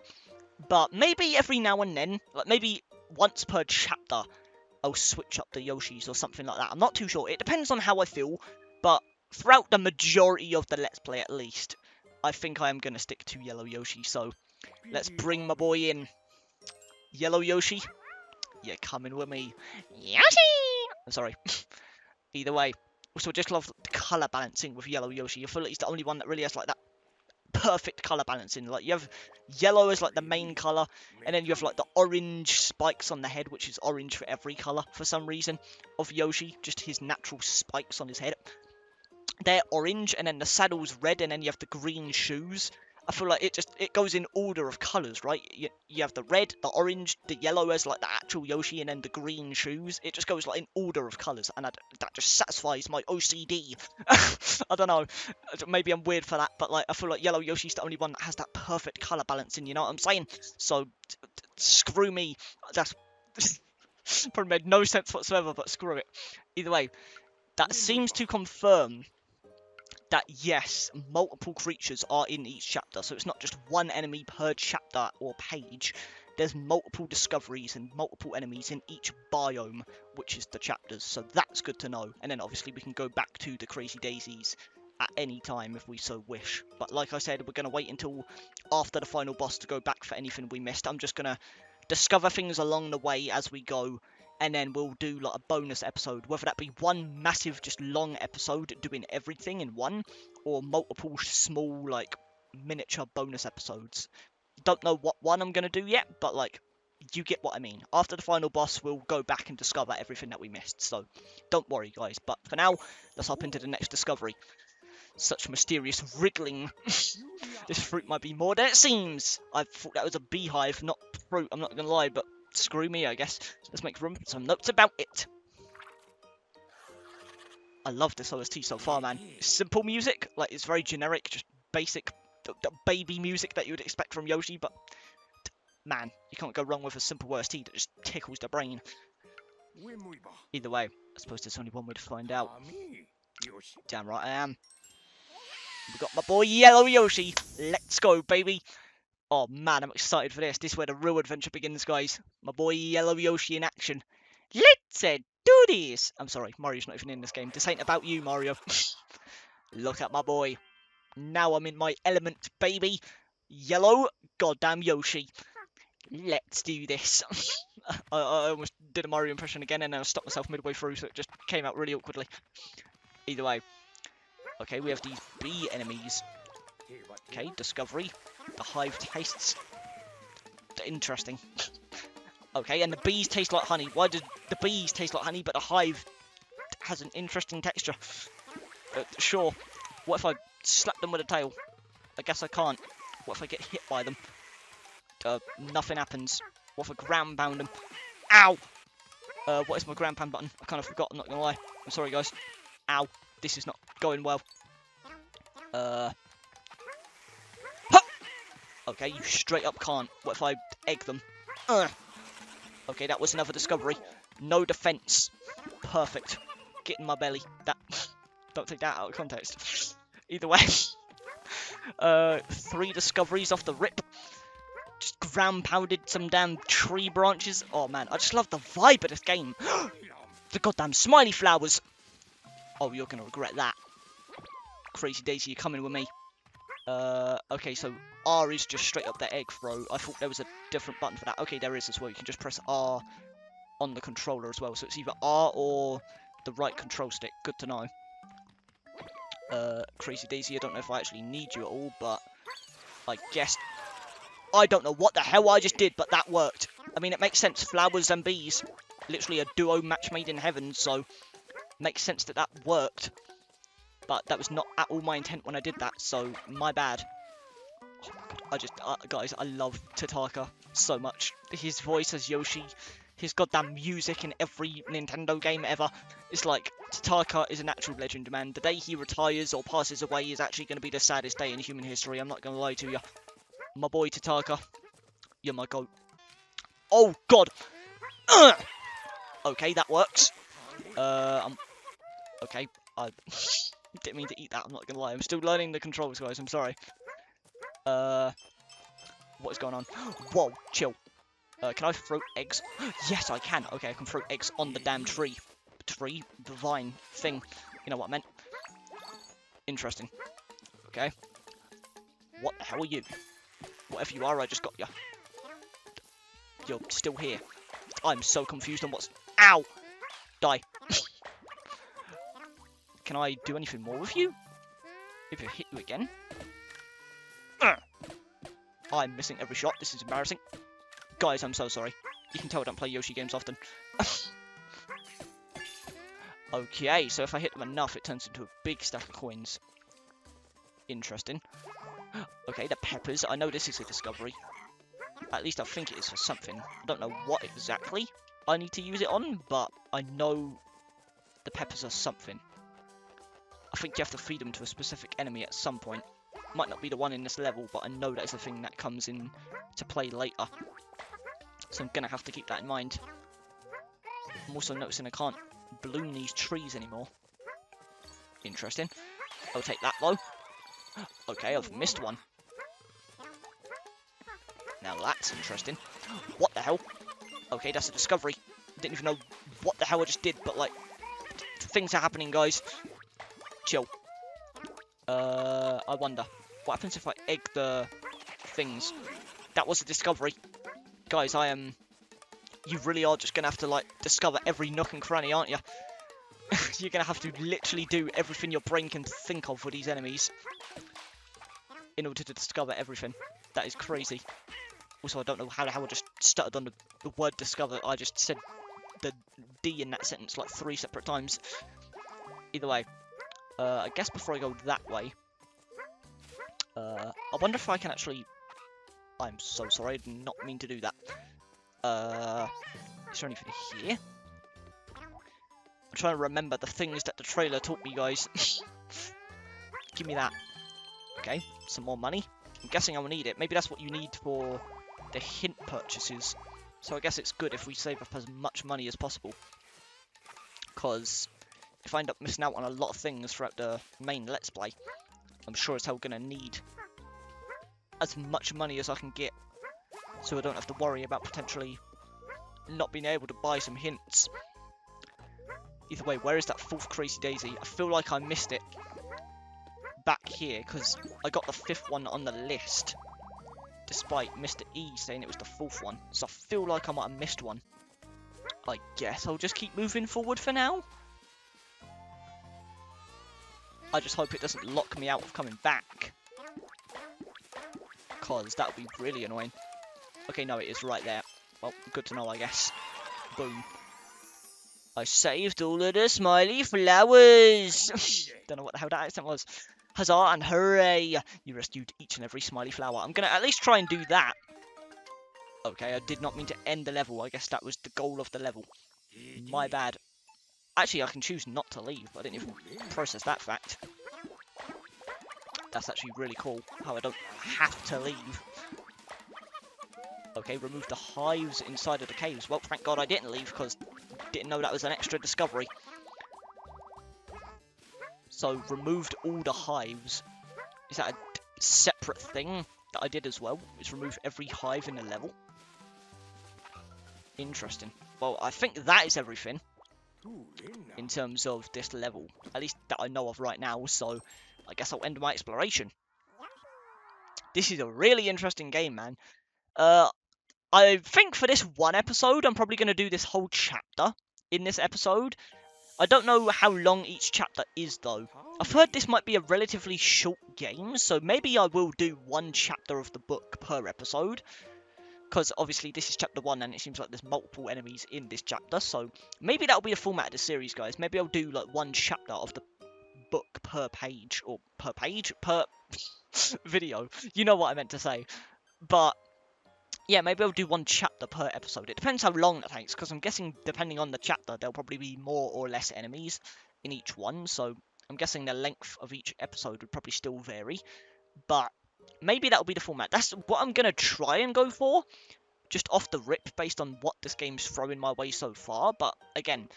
But maybe every now and then, like maybe once per chapter, I'll switch up the Yoshis or something like that. I'm not too sure. It depends on how I feel, but throughout the majority of the Let's Play, at least, I think I am going to stick to Yellow Yoshi. So, let's bring my boy in. Yellow Yoshi, you're coming with me. Yoshi! I'm sorry. Either way. Also, I just love the colour balancing with Yellow Yoshi. I feel like he's the only one that really has, like, that perfect colour balancing. Like, you have yellow as, like, the main colour, and then you have, like, the orange spikes on the head, which is orange for every colour, for some reason, of Yoshi. Just his natural spikes on his head. They're orange, and then the saddle's red, and then you have the green shoes. I feel like it goes in order of colours, right? You have the red, the orange, the yellow as like the actual Yoshi, and then the green shoes. It just goes like in order of colours, and that just satisfies my OCD. I don't know, maybe I'm weird for that, but like I feel like Yellow Yoshi's the only one that has that perfect colour balancing, you know what I'm saying? So, screw me. That's probably made no sense whatsoever, but screw it. Either way, that seems to confirm that, yes, multiple creatures are in each chapter. So it's not just one enemy per chapter or page. There's multiple discoveries and multiple enemies in each biome, which is the chapters. So that's good to know. And then obviously we can go back to the Crazy Daisies at any time if we so wish. But like I said, we're going to wait until after the final boss to go back for anything we missed. I'm just going to discover things along the way as we go, and then we'll do like a bonus episode, whether that be one massive just long episode doing everything in one, or multiple small like miniature bonus episodes. Don't know what one I'm going to do yet, but like you get what I mean. After the final boss, we'll go back and discover everything that we missed, so don't worry guys. But for now, let's hop into the next discovery. Such mysterious wriggling. This fruit might be more than it seems. I thought that was a beehive, not fruit, I'm not gonna lie, but screw me, I guess. Let's make room for some notes about it. I love this OST so far, man. Simple music, like it's very generic, just basic baby music that you would expect from Yoshi, but man, you can't go wrong with a simple OST that just tickles the brain. Either way, I suppose there's only one way to find out. Damn right I am. We got my boy Yellow Yoshi. Let's go, baby. Oh man, I'm excited for this. This is where the real adventure begins, guys. My boy Yellow Yoshi in action. Let's do this. I'm sorry, Mario's not even in this game. This ain't about you, Mario. Look at my boy. Now I'm in my element, baby. Yellow, goddamn Yoshi. Let's do this. I almost did a Mario impression again, and then I stopped myself midway through, so it just came out really awkwardly. Either way. Okay, we have these bee enemies. Okay, discovery. The hive tastes interesting. Okay, and the bees taste like honey. Why do the bees taste like honey, but the hive has an interesting texture? Sure. What if I slap them with a tail? I guess I can't. What if I get hit by them? Nothing happens. What if I ground pound them? Ow! What is my ground pound button? I kind of forgot, I'm not gonna lie. I'm sorry, guys. Ow. This is not going well. Okay, you straight up can't. What if I egg them? Okay, that was another discovery. No defense. Perfect. Get in my belly. That. Don't take that out of context. Either way. 3 discoveries off the rip. Just ground pounded some damn tree branches. Oh man, I just love the vibe of this game. The goddamn smiley flowers. Oh, you're gonna regret that. Crazy Daisy, you're coming with me. Okay, so R is just straight up the egg throw. I thought there was a different button for that. Okay, there is as well. You can just press R on the controller as well. So it's either R or the right control stick. Good to know. Crazy Daisy, I don't know if I actually need you at all, but I guess... I don't know what the hell I just did, but that worked. I mean, it makes sense. Flowers and bees. Literally a duo match made in heaven, so... Makes sense that that worked. But that was not at all my intent when I did that, so my bad. Oh my god, guys, I love Tataka so much. His voice as Yoshi, his goddamn music in every Nintendo game ever. It's like, Tataka is an actual legend, man. The day he retires or passes away is actually going to be the saddest day in human history, I'm not going to lie to you. My boy Tataka, you're my goat. Oh god! Okay, that works. Okay, I didn't mean to eat that, I'm not gonna lie. I'm still learning the controls, guys, I'm sorry. What is going on? Whoa, chill. Can I throw eggs? Yes, I can. Okay, I can throw eggs on the damn tree. Tree? The vine thing. You know what I meant. Interesting. Okay. What the hell are you? Whatever you are, I just got you. You're still here. I'm so confused on what's... Ow! Die. Can I do anything more with you? If I hit you again? I'm missing every shot. This is embarrassing. Guys, I'm so sorry. You can tell I don't play Yoshi games often. Okay, so if I hit them enough, it turns into a big stack of coins. Interesting. Okay, the peppers. I know this is a discovery. At least I think it is for something. I don't know what exactly I need to use it on, but I know the peppers are something. I think you have to feed them to a specific enemy at some point. Might not be the one in this level, but I know that's a thing that comes in to play later. So I'm going to have to keep that in mind. I'm also noticing I can't bloom these trees anymore. Interesting. I'll take that though. Okay, I've missed one. Now that's interesting. What the hell? Okay, that's a discovery. Didn't even know what the hell I just did, but like, things are happening, guys. Chill. I wonder, what happens if I egg the things? That was a discovery. Guys, you really are just gonna have to, like, discover every nook and cranny, aren't you? You're gonna have to literally do everything your brain can think of with these enemies in order to discover everything. That is crazy. Also, I don't know how the hell I just stuttered on the word discover. I just said the D in that sentence like 3 separate times. Either way, I guess before I go that way, I wonder if I can actually... I'm so sorry, I did not mean to do that. Is there anything here? I'm trying to remember the things that the trailer taught me, guys. Give me that. Okay, some more money. I'm guessing I will need it. Maybe that's what you need for the hint purchases. So I guess it's good if we save up as much money as possible. Because if I end up missing out on a lot of things throughout the main Let's Play, I'm sure as hell going to need as much money as I can get. So I don't have to worry about potentially not being able to buy some hints. Either way, where is that 4th Crazy Daisy? I feel like I missed it back here, because I got the 5th one on the list, despite Mr. E saying it was the 4th one. So I feel like I might have missed one. I guess I'll just keep moving forward for now. I just hope it doesn't lock me out of coming back, because that would be really annoying. Okay, no, it is right there. Well, good to know, I guess. Boom. I saved all of the smiley flowers. Don't know what the hell that accent was. Huzzah and hooray! You rescued each and every smiley flower. I'm going to at least try and do that. Okay, I did not mean to end the level. I guess that was the goal of the level. My bad. Actually, I can choose not to leave. I didn't even process that fact. That's actually really cool, how I don't have to leave. Okay, remove the hives inside of the caves. Well, thank God I didn't leave, because didn't know that was an extra discovery. So, removed all the hives. Is that a separate thing that I did as well? Is remove every hive in the level? Interesting. Well, I think that is everything in terms of this level. At least that I know of right now, so I guess I'll end my exploration. This is a really interesting game, man. I think for this one episode, I'm probably going to do this whole chapter in this episode. I don't know how long each chapter is, though. I've heard this might be a relatively short game, so maybe I will do one chapter of the book per episode. Because obviously this is chapter 1, and it seems like there's multiple enemies in this chapter, so maybe that'll be the format of the series, guys. Maybe I'll do like one chapter of the book per page, or per video. You know what I meant to say. But yeah, maybe I'll do one chapter per episode. It depends how long that takes, because I'm guessing depending on the chapter, there'll probably be more or less enemies in each one. So I'm guessing the length of each episode would probably still vary. But maybe that'll be the format. That's what I'm going to try and go for, just off the rip, based on what this game's throwing my way so far. But again,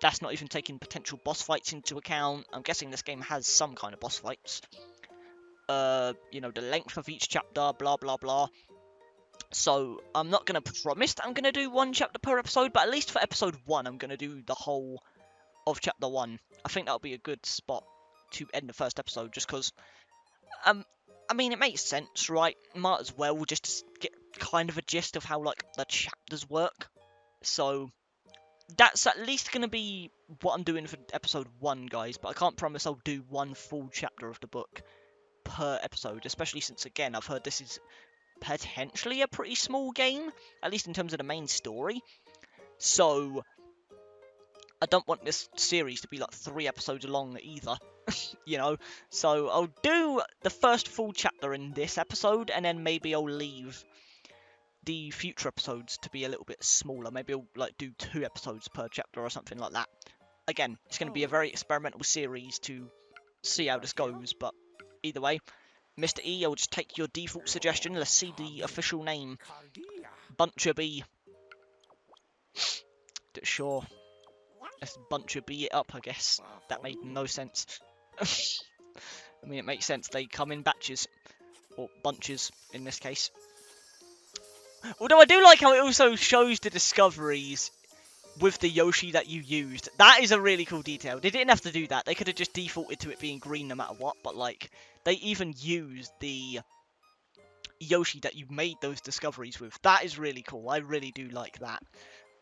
that's not even taking potential boss fights into account. I'm guessing this game has some kind of boss fights. You know, the length of each chapter, blah, blah, blah. So, I'm not going to promise that I'm going to do one chapter per episode, but at least for episode 1, I'm going to do the whole of chapter 1. I think that'll be a good spot to end the first episode, just because, I mean, it makes sense, right? Might as well just get kind of a gist of how, like, the chapters work. So, that's at least going to be what I'm doing for episode 1, guys, but I can't promise I'll do one full chapter of the book per episode, especially since, again, I've heard this is potentially a pretty small game, at least in terms of the main story. So, I don't want this series to be like 3 episodes long either, you know? So, I'll do the first full chapter in this episode, and then maybe I'll leave the future episodes to be a little bit smaller. Maybe I'll like do 2 episodes per chapter or something like that. Again, it's going to be a very experimental series to see how this goes, but either way, Mr. E, I'll just take your default suggestion. Let's see the official name. Buncher B. Sure. Let's Buncher B it up, I guess. That made no sense. I mean, it makes sense. They come in batches. Or bunches, in this case. Although I do like how it also shows the discoveries with the Yoshi that you used. That is a really cool detail. They didn't have to do that. They could have just defaulted to it being green no matter what. But, like, they even used the Yoshi that you made those discoveries with. That is really cool. I really do like that.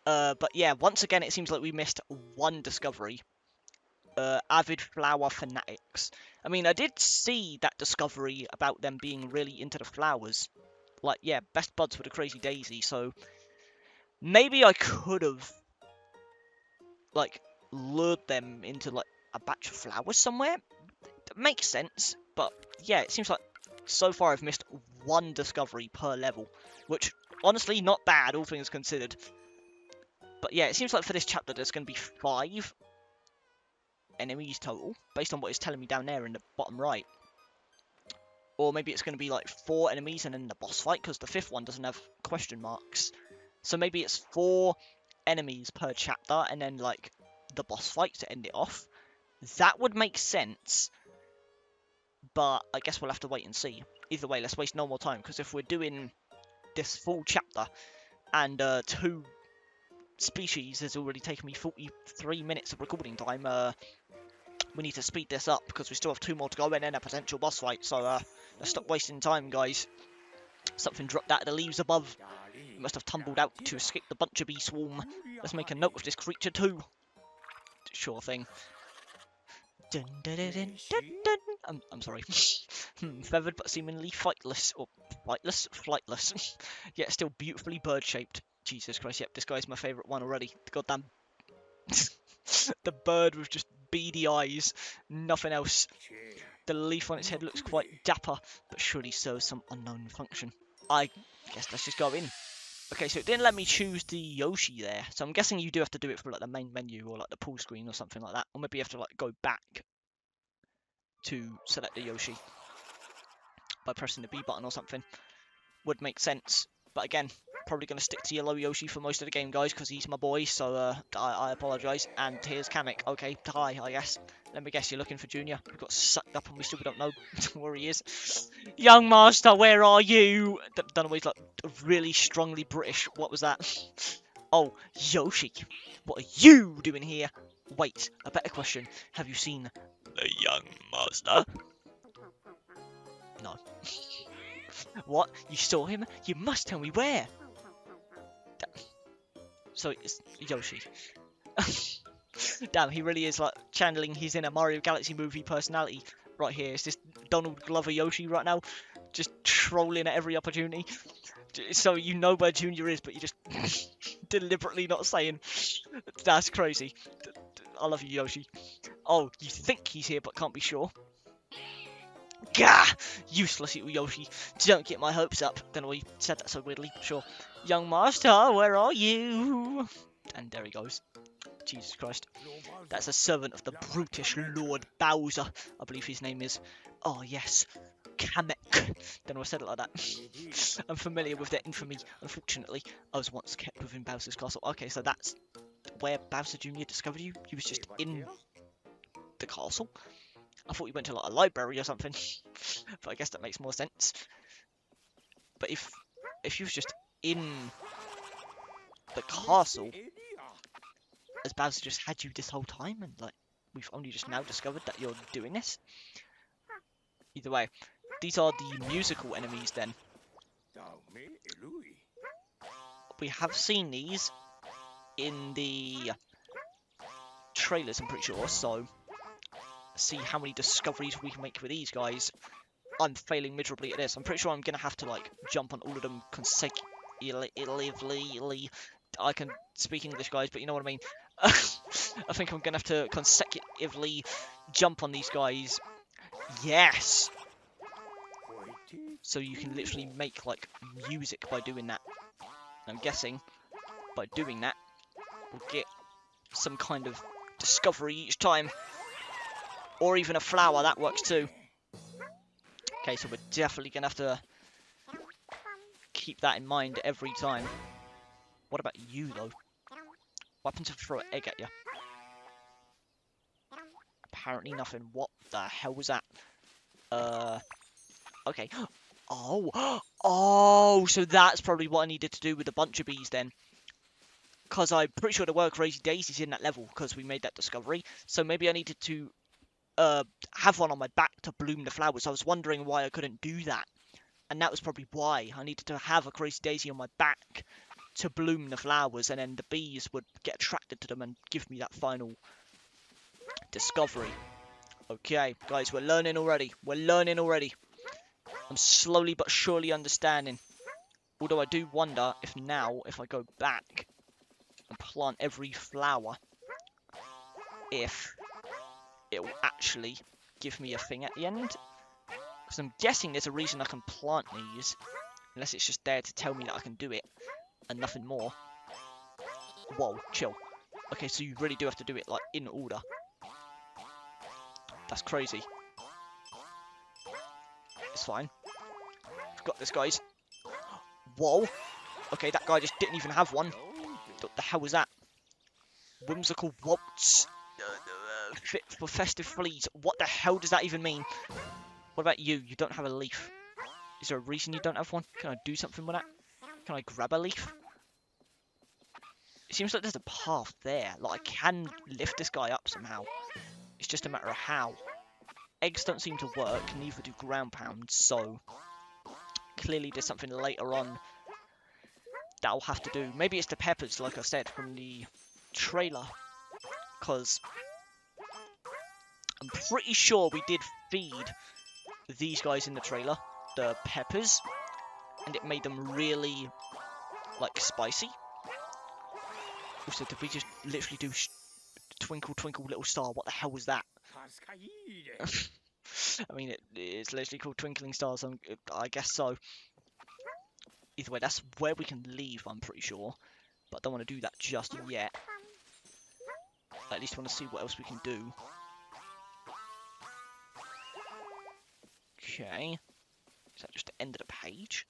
But yeah, once again, it seems like we missed one discovery. Avid flower fanatics. I mean, I did see that discovery about them being really into the flowers. Like, yeah, best buds with a crazy daisy, so maybe I could have, like, lured them into, like, a batch of flowers somewhere. That makes sense, but yeah, it seems like so far I've missed one discovery per level, which, honestly, not bad, all things considered. But yeah, it seems like for this chapter there's going to be 5 enemies total, based on what it's telling me down there in the bottom right. Or maybe it's going to be like 4 enemies and then the boss fight, because the 5th one doesn't have question marks. So maybe it's 4 enemies per chapter, and then like the boss fight to end it off. That would make sense, but I guess we'll have to wait and see. Either way, let's waste no more time, because if we're doing this full chapter, and 2 species has already taken me 43 minutes of recording time, we need to speed this up, because we still have 2 more to go, and then a potential boss fight, so let's stop wasting time, guys. Something dropped out of the leaves above. It must have tumbled out to escape the bunch of bee swarm. Let's make a note of this creature too. Sure thing. Dun, dun, dun, dun, dun, dun. I'm sorry. Feathered but seemingly flightless. Or flightless. Yet still beautifully bird-shaped. Jesus Christ, yep, this guy's my favourite one already. The goddamn... the bird with just beady eyes. Nothing else. The leaf on its head looks quite dapper, but surely serves some unknown function. I guess let's just go in. Okay, so it didn't let me choose the Yoshi there, so I'm guessing you do have to do it for like the main menu or like the pull screen or something like that, or maybe you have to like go back to select the Yoshi by pressing the B button or something. Would make sense, but again, probably going to stick to yellow Yoshi for most of the game, guys, because he's my boy, so I apologise. And here's Kamek. Okay, hi, I guess. Let me guess, you're looking for Junior. We got sucked up and we still don't know where he is. Young master, where are you? Don't know, he's like really strongly British. What was that? Oh, Yoshi, what are you doing here? Wait, a better question. Have you seen the young master? No. What? You saw him? You must tell me where. So it's Yoshi. Damn, he really is like channeling his inner Mario Galaxy movie personality right here. It's this Donald Glover Yoshi right now, just trolling at every opportunity. So you know where Junior is, but you're just deliberately not saying. That's crazy. I love you, Yoshi. Oh, you think he's here, but can't be sure. Gah! Useless little Yoshi. Don't get my hopes up. Don't know why you said that so weirdly. Sure. Young master, where are you? And there he goes. Jesus Christ. That's a servant of the brutish Lord Bowser, I believe his name is. Oh, yes. Kamek. Don't know why I said it like that. I'm familiar with their infamy, unfortunately. I was once kept within Bowser's castle. Okay, so that's where Bowser Jr. discovered you? He was just in the castle? I thought you went to like a library or something. But I guess that makes more sense. But if you was just in the castle, as Bowser just had you this whole time, and like we've only just now discovered that you're doing this. Either way, these are the musical enemies then. We have seen these in the trailers, I'm pretty sure, so see how many discoveries we can make with these guys. I'm failing miserably at this. I'm pretty sure I'm gonna have to like jump on all of them consecutively. I can speak English, guys, but you know what I mean. I think I'm gonna have to consecutively jump on these guys. Yes. So you can literally make like music by doing that. I'm guessing by doing that we'll get some kind of discovery each time, or even a flower. That works too. Okay, so we're definitely gonna have to keep that in mind every time. What about you though? What happens if I throw an egg at you? apparently nothing. What the hell was that? Okay. Oh, oh, so that's probably what I needed to do with a bunch of bees then. Because I'm pretty sure there were crazy daisies in that level, because we made that discovery. So maybe I needed to have one on my back to bloom the flowers. I was wondering why I couldn't do that. And that was probably why I needed to have a crazy daisy on my back to bloom the flowers, and then the bees would get attracted to them and give me that final discovery. Okay, guys, we're learning already. We're learning already. I'm slowly but surely understanding. Although I do wonder if now, if I go back and plant every flower, if it will actually give me a thing at the end. Because I'm guessing there's a reason I can plant these. Unless it's just there to tell me that I can do it. And nothing more. Whoa, chill. Okay, so you really do have to do it, like, in order. That's crazy. It's fine. We've got this, guys. Whoa. Okay, that guy just didn't even have one. What the hell was that? Whimsical waltz. Fit for festive fleas. What the hell does that even mean? What about you? You don't have a leaf. Is there a reason you don't have one? Can I do something with that? Can I grab a leaf? It seems like there's a path there. Like, I can lift this guy up somehow. It's just a matter of how. Eggs don't seem to work, neither do ground pounds, so clearly there's something later on that I'll have to do. Maybe it's the peppers, like I said, from the trailer. Because I'm pretty sure we did feed these guys in the trailer the peppers, and it made them really, like, spicy. Also, did we just literally do twinkle twinkle little star? What the hell was that? I mean, it's literally called Twinkling Stars, I guess so. Either way, that's where we can leave, I'm pretty sure. But I don't want to do that just yet. I at least want to see what else we can do. Okay. Is that just the end of the page?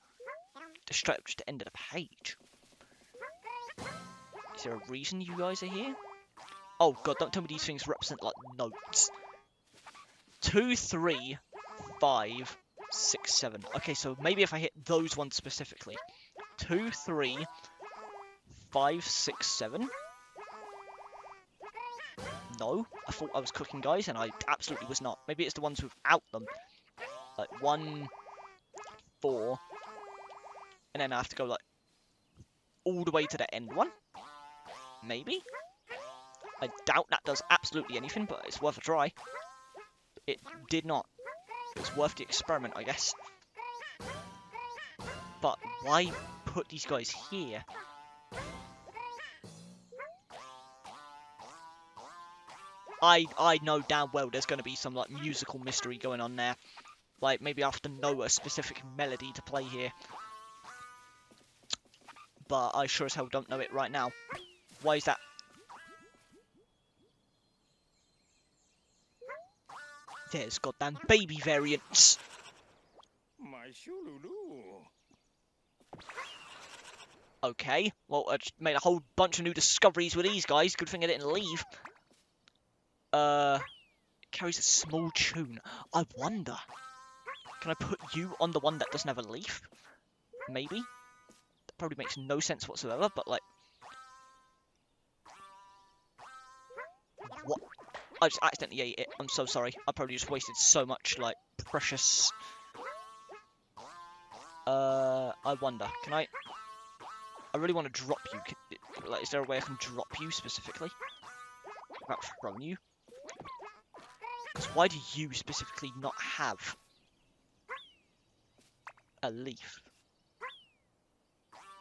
Just straight up just the end of the page. Is there a reason you guys are here? Oh god, don't tell me these things represent, like, notes. 2, 3, 5, 6, 7. Okay, so maybe if I hit those ones specifically. 2, 3, 5, 6, 7. No, I thought I was cooking, guys, and I absolutely was not. Maybe it's the ones without them. Like 1, 4. And then I have to go, like, all the way to the end one. Maybe? I doubt that does absolutely anything, but it's worth a try. It did not. It was worth the experiment, I guess. But why put these guys here? I know damn well there's going to be some, like, musical mystery going on there. Like, maybe I have to know a specific melody to play here. But I sure as hell don't know it right now. Why is that? There's goddamn baby variants. My shululu. Okay, well, I just made a whole bunch of new discoveries with these guys. Good thing I didn't leave. It carries a small tune. I wonder. Can I put you on the one that doesn't have a leaf? Maybe? That probably makes no sense whatsoever, but, like... What? I just accidentally ate it. I'm so sorry. I probably just wasted so much, like, precious... I wonder. Can I... I really want to drop you. Like, is there a way I can drop you specifically? Without throwing you? Because why do you specifically not have a leaf?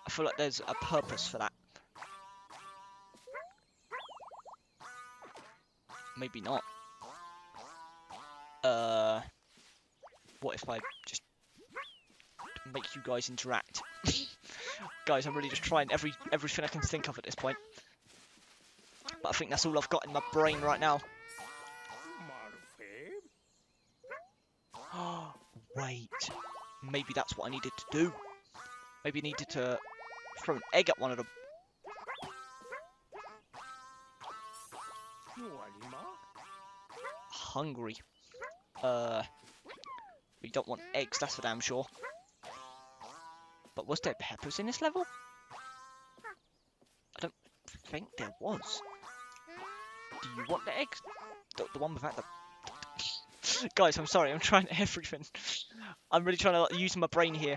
I feel like there's a purpose for that. Maybe not. What if I just make you guys interact? Guys, I'm really just trying everything I can think of at this point. But I think that's all I've got in my brain right now. Wait. Maybe that's what I needed to do. Maybe I needed to throw an egg at one of them. hungry. We don't want eggs, that's for damn sure. But was there peppers in this level? I don't think there was. Do you want the eggs? The one without the... Guys, I'm sorry, I'm trying everything. I'm really trying to like, use my brain here.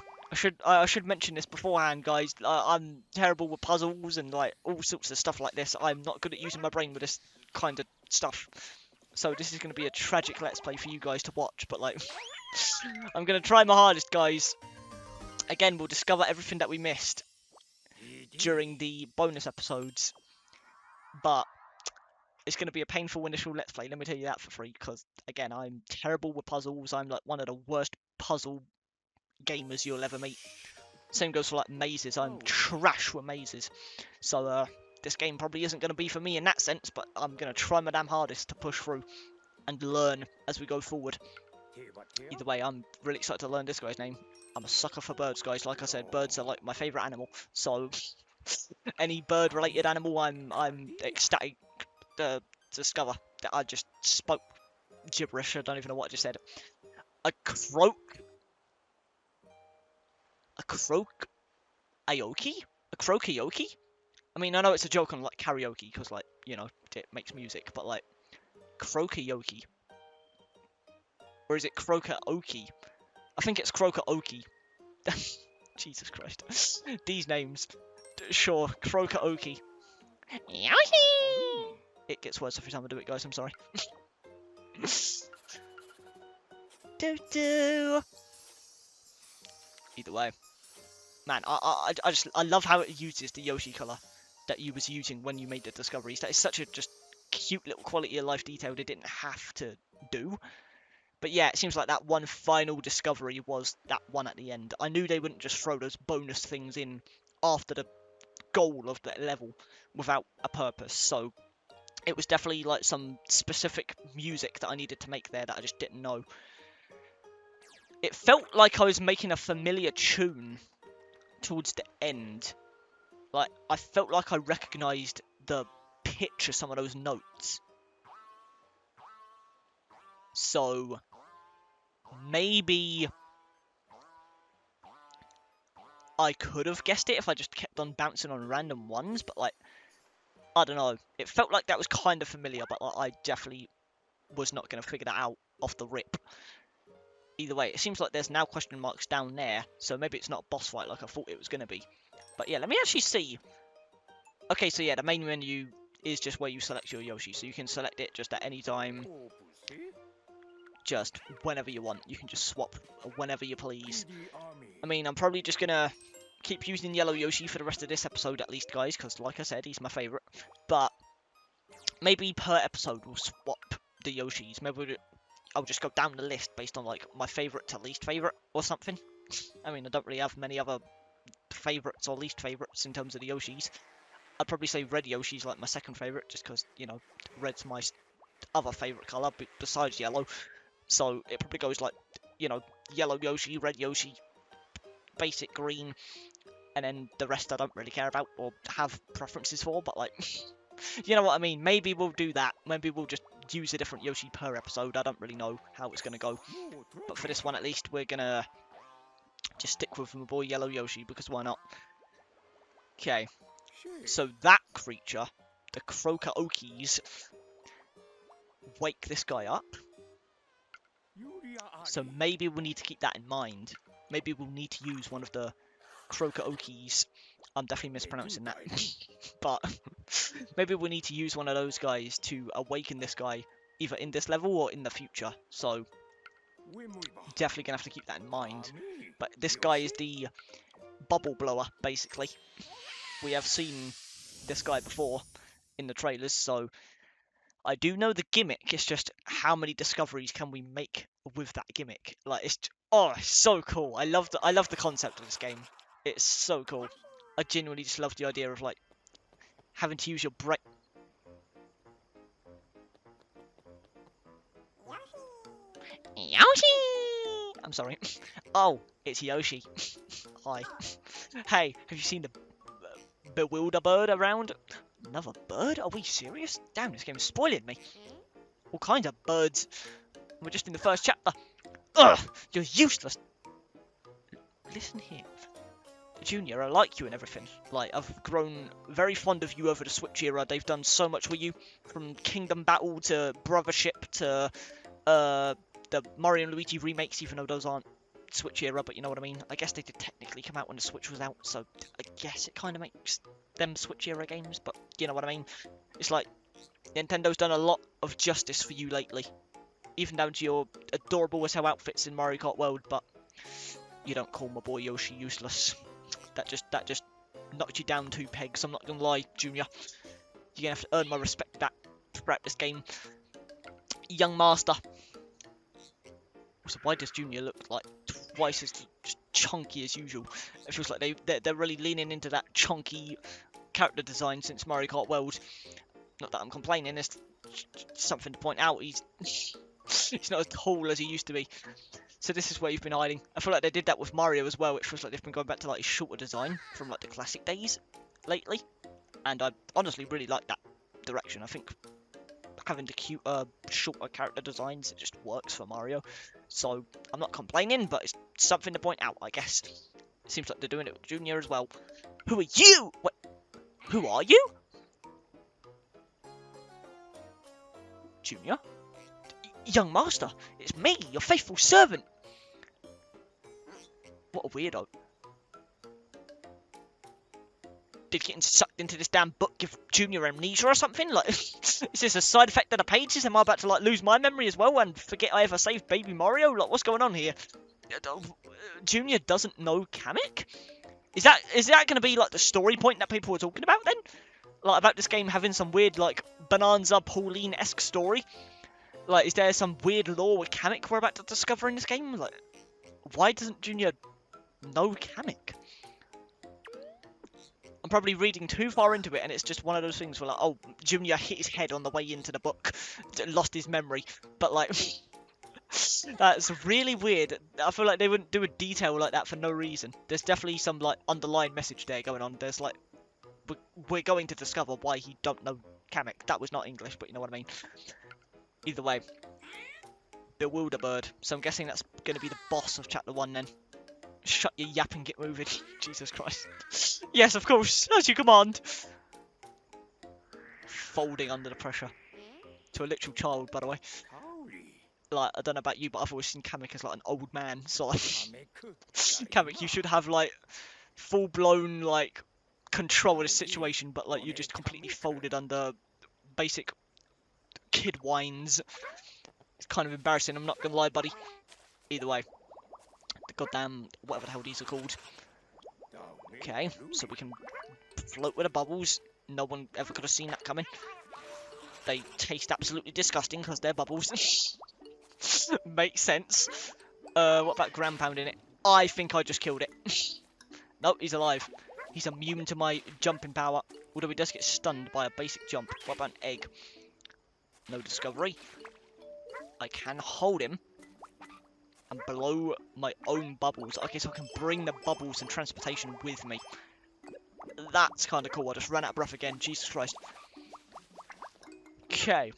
I should mention this beforehand, guys. I'm terrible with puzzles and like all sorts of stuff like this. I'm not good at using my brain with this kind of stuff. So this is going to be a tragic let's play for you guys to watch. But like, I'm going to try my hardest, guys. Again, we'll discover everything that we missed during the bonus episodes. But it's going to be a painful initial let's play. Let me tell you that for free. Because again, I'm terrible with puzzles. I'm like one of the worst puzzle gamers you'll ever meet. Same goes for like mazes. I'm trash with mazes. So this game probably isn't going to be for me in that sense, but I'm going to try my damn hardest to push through and learn as we go forward. Either way, I'm really excited to learn this guy's name. I'm a sucker for birds, guys. Like I said, birds are like my favourite animal. So any bird-related animal, I'm ecstatic to discover. That I just spoke gibberish. I don't even know what I just said. A croak. A croak. Aoki? A croakioki? I mean, I know it's a joke on like karaoke because like you know it makes music, but like croakioki, or is it croakaoki? I think it's croakaoki. Jesus Christ, these names. Sure, croakaoki. Yoshi! It gets worse every time I do it, guys. I'm sorry. Do. Either way, man, I love how it uses the Yoshi colour that you was using when you made the discoveries. That is such a just cute little quality of life detail they didn't have to do. But yeah, it seems like that one final discovery was that one at the end. I knew they wouldn't just throw those bonus things in after the goal of the level without a purpose. So it was definitely like some specific music that I needed to make there that I just didn't know. It felt like I was making a familiar tune towards the end. Like, I felt like I recognised the pitch of some of those notes. So, maybe I could have guessed it if I just kept on bouncing on random ones, but like, I don't know. It felt like that was kind of familiar, but like, I definitely was not going to figure that out off the rip. Either way, it seems like there's now question marks down there, so maybe it's not a boss fight like I thought it was going to be. But yeah, let me actually see. Okay, so yeah, the main menu is just where you select your Yoshi, so you can select it just at any time, just whenever you want. You can just swap whenever you please. I mean, I'm probably just going to keep using Yellow Yoshi for the rest of this episode at least, guys, because like I said, he's my favourite. But maybe per episode we'll swap the Yoshis. Maybe I'll just go down the list based on like my favourite to least favourite or something. I mean, I don't really have many other favourites or least favourites in terms of the Yoshis. I'd probably say Red Yoshi's like my second favourite, just because, you know, red's my other favourite colour besides yellow. So it probably goes like, you know, Yellow Yoshi, Red Yoshi, basic green, and then the rest I don't really care about or have preferences for, but like, you know what I mean? Maybe we'll do that. Maybe we'll just use a different Yoshi per episode. I don't really know how it's going to go. But for this one at least, we're going to just stick with my boy Yellow Yoshi, because why not? Okay. So that creature, the Croakaokis, wake this guy up. So maybe we'll need to keep that in mind. Maybe we'll need to use one of the Croakaokis. I'm definitely mispronouncing that. But maybe we'll need to use one of those guys to awaken this guy, either in this level or in the future. So definitely going to have to keep that in mind. But this guy is the bubble blower, basically. We have seen this guy before in the trailers, so I do know the gimmick. It's just how many discoveries can we make with that gimmick? Like, it's so cool. I love the concept of this game. It's so cool. I genuinely just love the idea of like having to use your brain. Yoshi! I'm sorry. Oh, it's Yoshi. Hi. Hey, have you seen the bewilder bird around? Another bird? Are we serious? Damn, this game is spoiling me. all kinds of birds. We're just in the first chapter. Ugh, you're useless. Listen here, Junior, I like you and everything. Like, I've grown very fond of you over the Switch era. They've done so much with you, from Kingdom Battle to Brothership to the Mario and Luigi remakes, even though those aren't Switch era, but you know what I mean. I guess they did technically come out when the Switch was out, so I guess it kind of makes them Switch era games, but you know what I mean. It's like, Nintendo's done a lot of justice for you lately. Even down to your adorable as hell outfits in Mario Kart World, but you don't call my boy Yoshi useless. That just knocked you down 2 pegs, I'm not gonna lie, Junior. You're gonna have to earn my respect back throughout this game. Young Master. So why does Junior look like twice as chunky as usual? It feels like they're really leaning into that chunky character design since Mario Kart World. Not that I'm complaining, it's something to point out. He's not as tall as he used to be. So this is where you've been hiding. I feel like they did that with Mario as well. It feels like they've been going back to like his shorter design from like the classic days lately. And I honestly really like that direction. I think having the cuter, shorter character designs, it just works for Mario. So I'm not complaining, but it's something to point out, I guess. It seems like they're doing it with Junior as well. Who are you? What? Who are you? Junior? Young Master, it's me, your faithful servant. What a weirdo. Did getting sucked into this damn book give Junior amnesia or something? Like, is this a side effect of the pages? Am I about to like lose my memory as well and forget I ever saved Baby Mario? Like, what's going on here? Junior doesn't know Kamek? Is that going to be like the story point that people were talking about then? Like, about this game having some weird like Bonanza Pauline-esque story? Like, is there some weird lore with Kamek we're about to discover in this game? Like, why doesn't Junior know Kamek? I'm probably reading too far into it, and it's just one of those things where, like, oh, Junior hit his head on the way into the book, lost his memory, but, like, that's really weird. I feel like they wouldn't do a detail like that for no reason. There's definitely some, like, underlying message there going on. There's, like, we're going to discover why he don't know Kamek. That was not English, but you know what I mean. Either way, Bewilderbird. So I'm guessing that's going to be the boss of Chapter 1 then. Shut your yap and get moving. Jesus Christ. Yes, of course, as you command. Folding under the pressure. To a literal child, by the way. Like, I don't know about you, but I've always seen Kamek as like an old man. So, like, Kamek, you should have like full-blown like control of the situation, but like you just completely folded under basic kid whines. It's kind of embarrassing. I'm not gonna lie, buddy. Either way. The goddamn whatever the hell these are called. Okay, so we can float with the bubbles. No one ever could have seen that coming. They taste absolutely disgusting because they're bubbles. Makes sense. What about ground pounding it? I think I just killed it. Nope, he's alive. He's immune to my jumping power. Although he does get stunned by a basic jump. What about an egg? No discovery. I can hold him and blow my own bubbles. Okay, so I can bring the bubbles and transportation with me. That's kind of cool. I just ran out of breath again. Jesus Christ. Okay.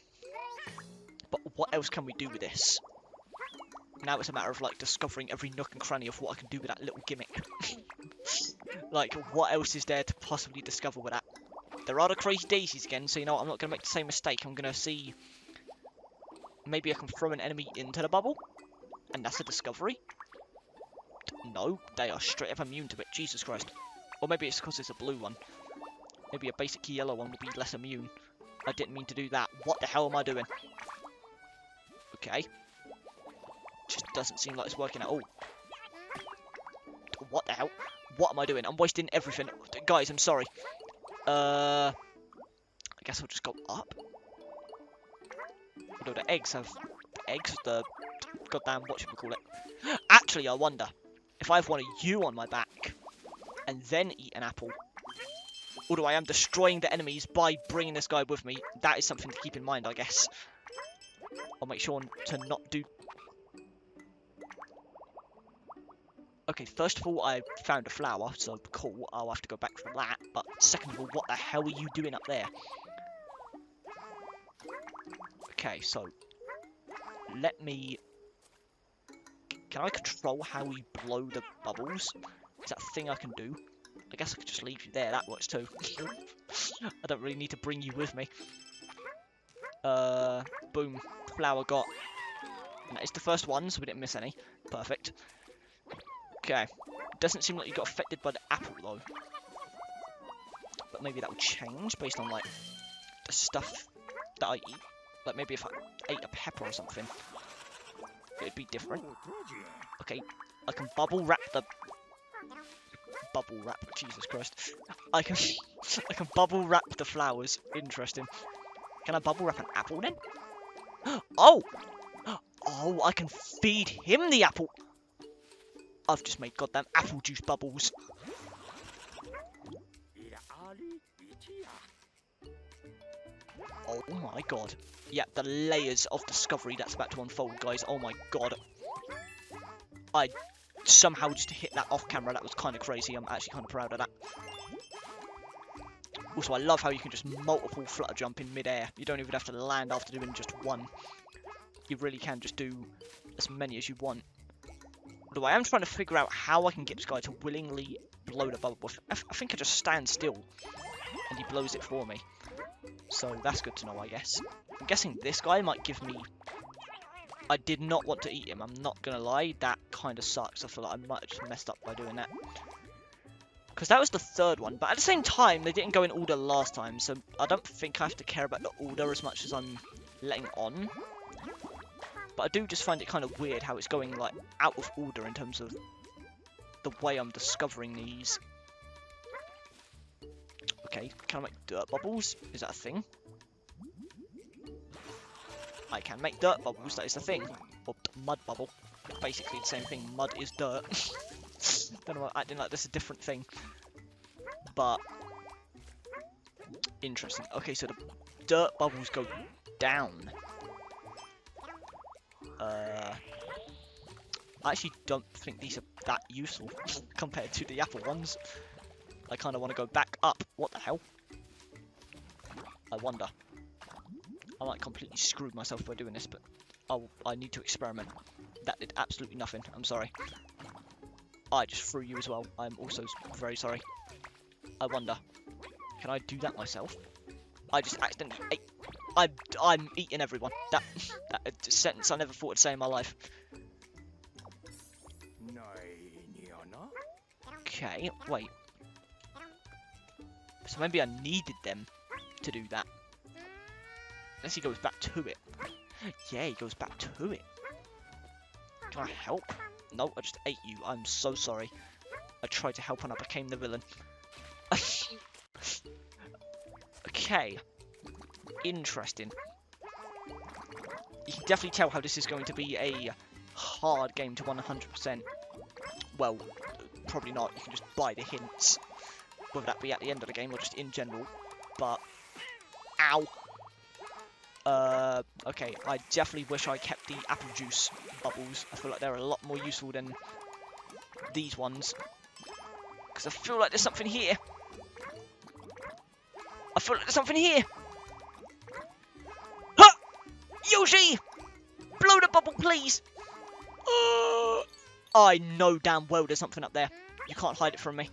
But what else can we do with this? Now it's a matter of, like, discovering every nook and cranny of what I can do with that little gimmick. Like, what else is there to possibly discover with that? There are the crazy daisies again, so you know what? I'm not going to make the same mistake. I'm going to see... Maybe I can throw an enemy into the bubble? And that's a discovery? No, they are straight up immune to it. Jesus Christ. Or maybe it's because it's a blue one. Maybe a basic yellow one would be less immune. I didn't mean to do that. What the hell am I doing? Okay. Just doesn't seem like it's working at all. What the hell? What am I doing? I'm wasting everything. Guys, I'm sorry. I guess I'll just go up. Although the eggs have... Eggs? The... Goddamn, what should we call it? Actually, I wonder if I have one of you on my back and then eat an apple. Although I am destroying the enemies by bringing this guy with me. That is something to keep in mind, I guess. I'll make sure to not do... Okay, first of all, I found a flower, so cool. I'll have to go back for that. But second of all, what the hell are you doing up there? Okay, so let me... Can I control how we blow the bubbles? Is that a thing I can do? I guess I could just leave you there, that works too. I don't really need to bring you with me. Boom. Flower got. And that is the first one, so we didn't miss any. Perfect. Okay. Doesn't seem like you got affected by the apple, though. But maybe that will change based on, like, the stuff that I eat. Like, maybe if I ate a pepper or something, it'd be different. Okay. I can bubble wrap the... Bubble wrap, Jesus Christ. I can bubble wrap the flowers. Interesting. Can I bubble wrap an apple then? Oh! Oh, I can feed him the apple. I've just made goddamn apple juice bubbles. Oh my god. Yeah, the layers of discovery that's about to unfold, guys. Oh my god. I somehow just hit that off camera. That was kind of crazy. I'm actually kind of proud of that. Also, I love how you can just multiple flutter jump in midair. You don't even have to land after doing just one. You really can just do as many as you want. Although I am trying to figure out how I can get this guy to willingly blow the bubble. I think I just stand still and he blows it for me. So that's good to know, I guess. I'm guessing this guy might give me... I did not want to eat him, I'm not going to lie. That kind of sucks. I feel like I might have just messed up by doing that. Because that was the third one, but at the same time, they didn't go in order last time, so I don't think I have to care about the order as much as I'm letting on. But I do just find it kind of weird how it's going, like, out of order in terms of the way I'm discovering these. Okay, can I make dirt bubbles? Is that a thing? I can make dirt bubbles, that is the thing. Or mud bubble. Basically the same thing, mud is dirt. Don't know why I'm acting like this is a different thing. But interesting. Okay, so the dirt bubbles go down. I actually don't think these are that useful compared to the apple ones. I kind of want to go back up. What the hell? I wonder. I might completely screw myself by doing this, but I need to experiment. That did absolutely nothing. I'm sorry. I just threw you as well. I'm also very sorry. I wonder. Can I do that myself? I just accidentally ate. I'm eating everyone. That is a sentence I never thought I'd say in my life. Okay, wait. So maybe I needed them to do that. Unless he goes back to it. Yeah, he goes back to it. Can I help? No, I just ate you. I'm so sorry. I tried to help and I became the villain. Okay. Interesting. You can definitely tell how this is going to be a hard game to 100%. Well, probably not. You can just buy the hints. Whether that be at the end of the game or just in general. But, ow. Okay, I definitely wish I kept the apple juice bubbles. I feel like they're a lot more useful than these ones. Because I feel like there's something here. I feel like there's something here. Huh! Yoshi! Blow the bubble, please! I know damn well there's something up there. You can't hide it from me.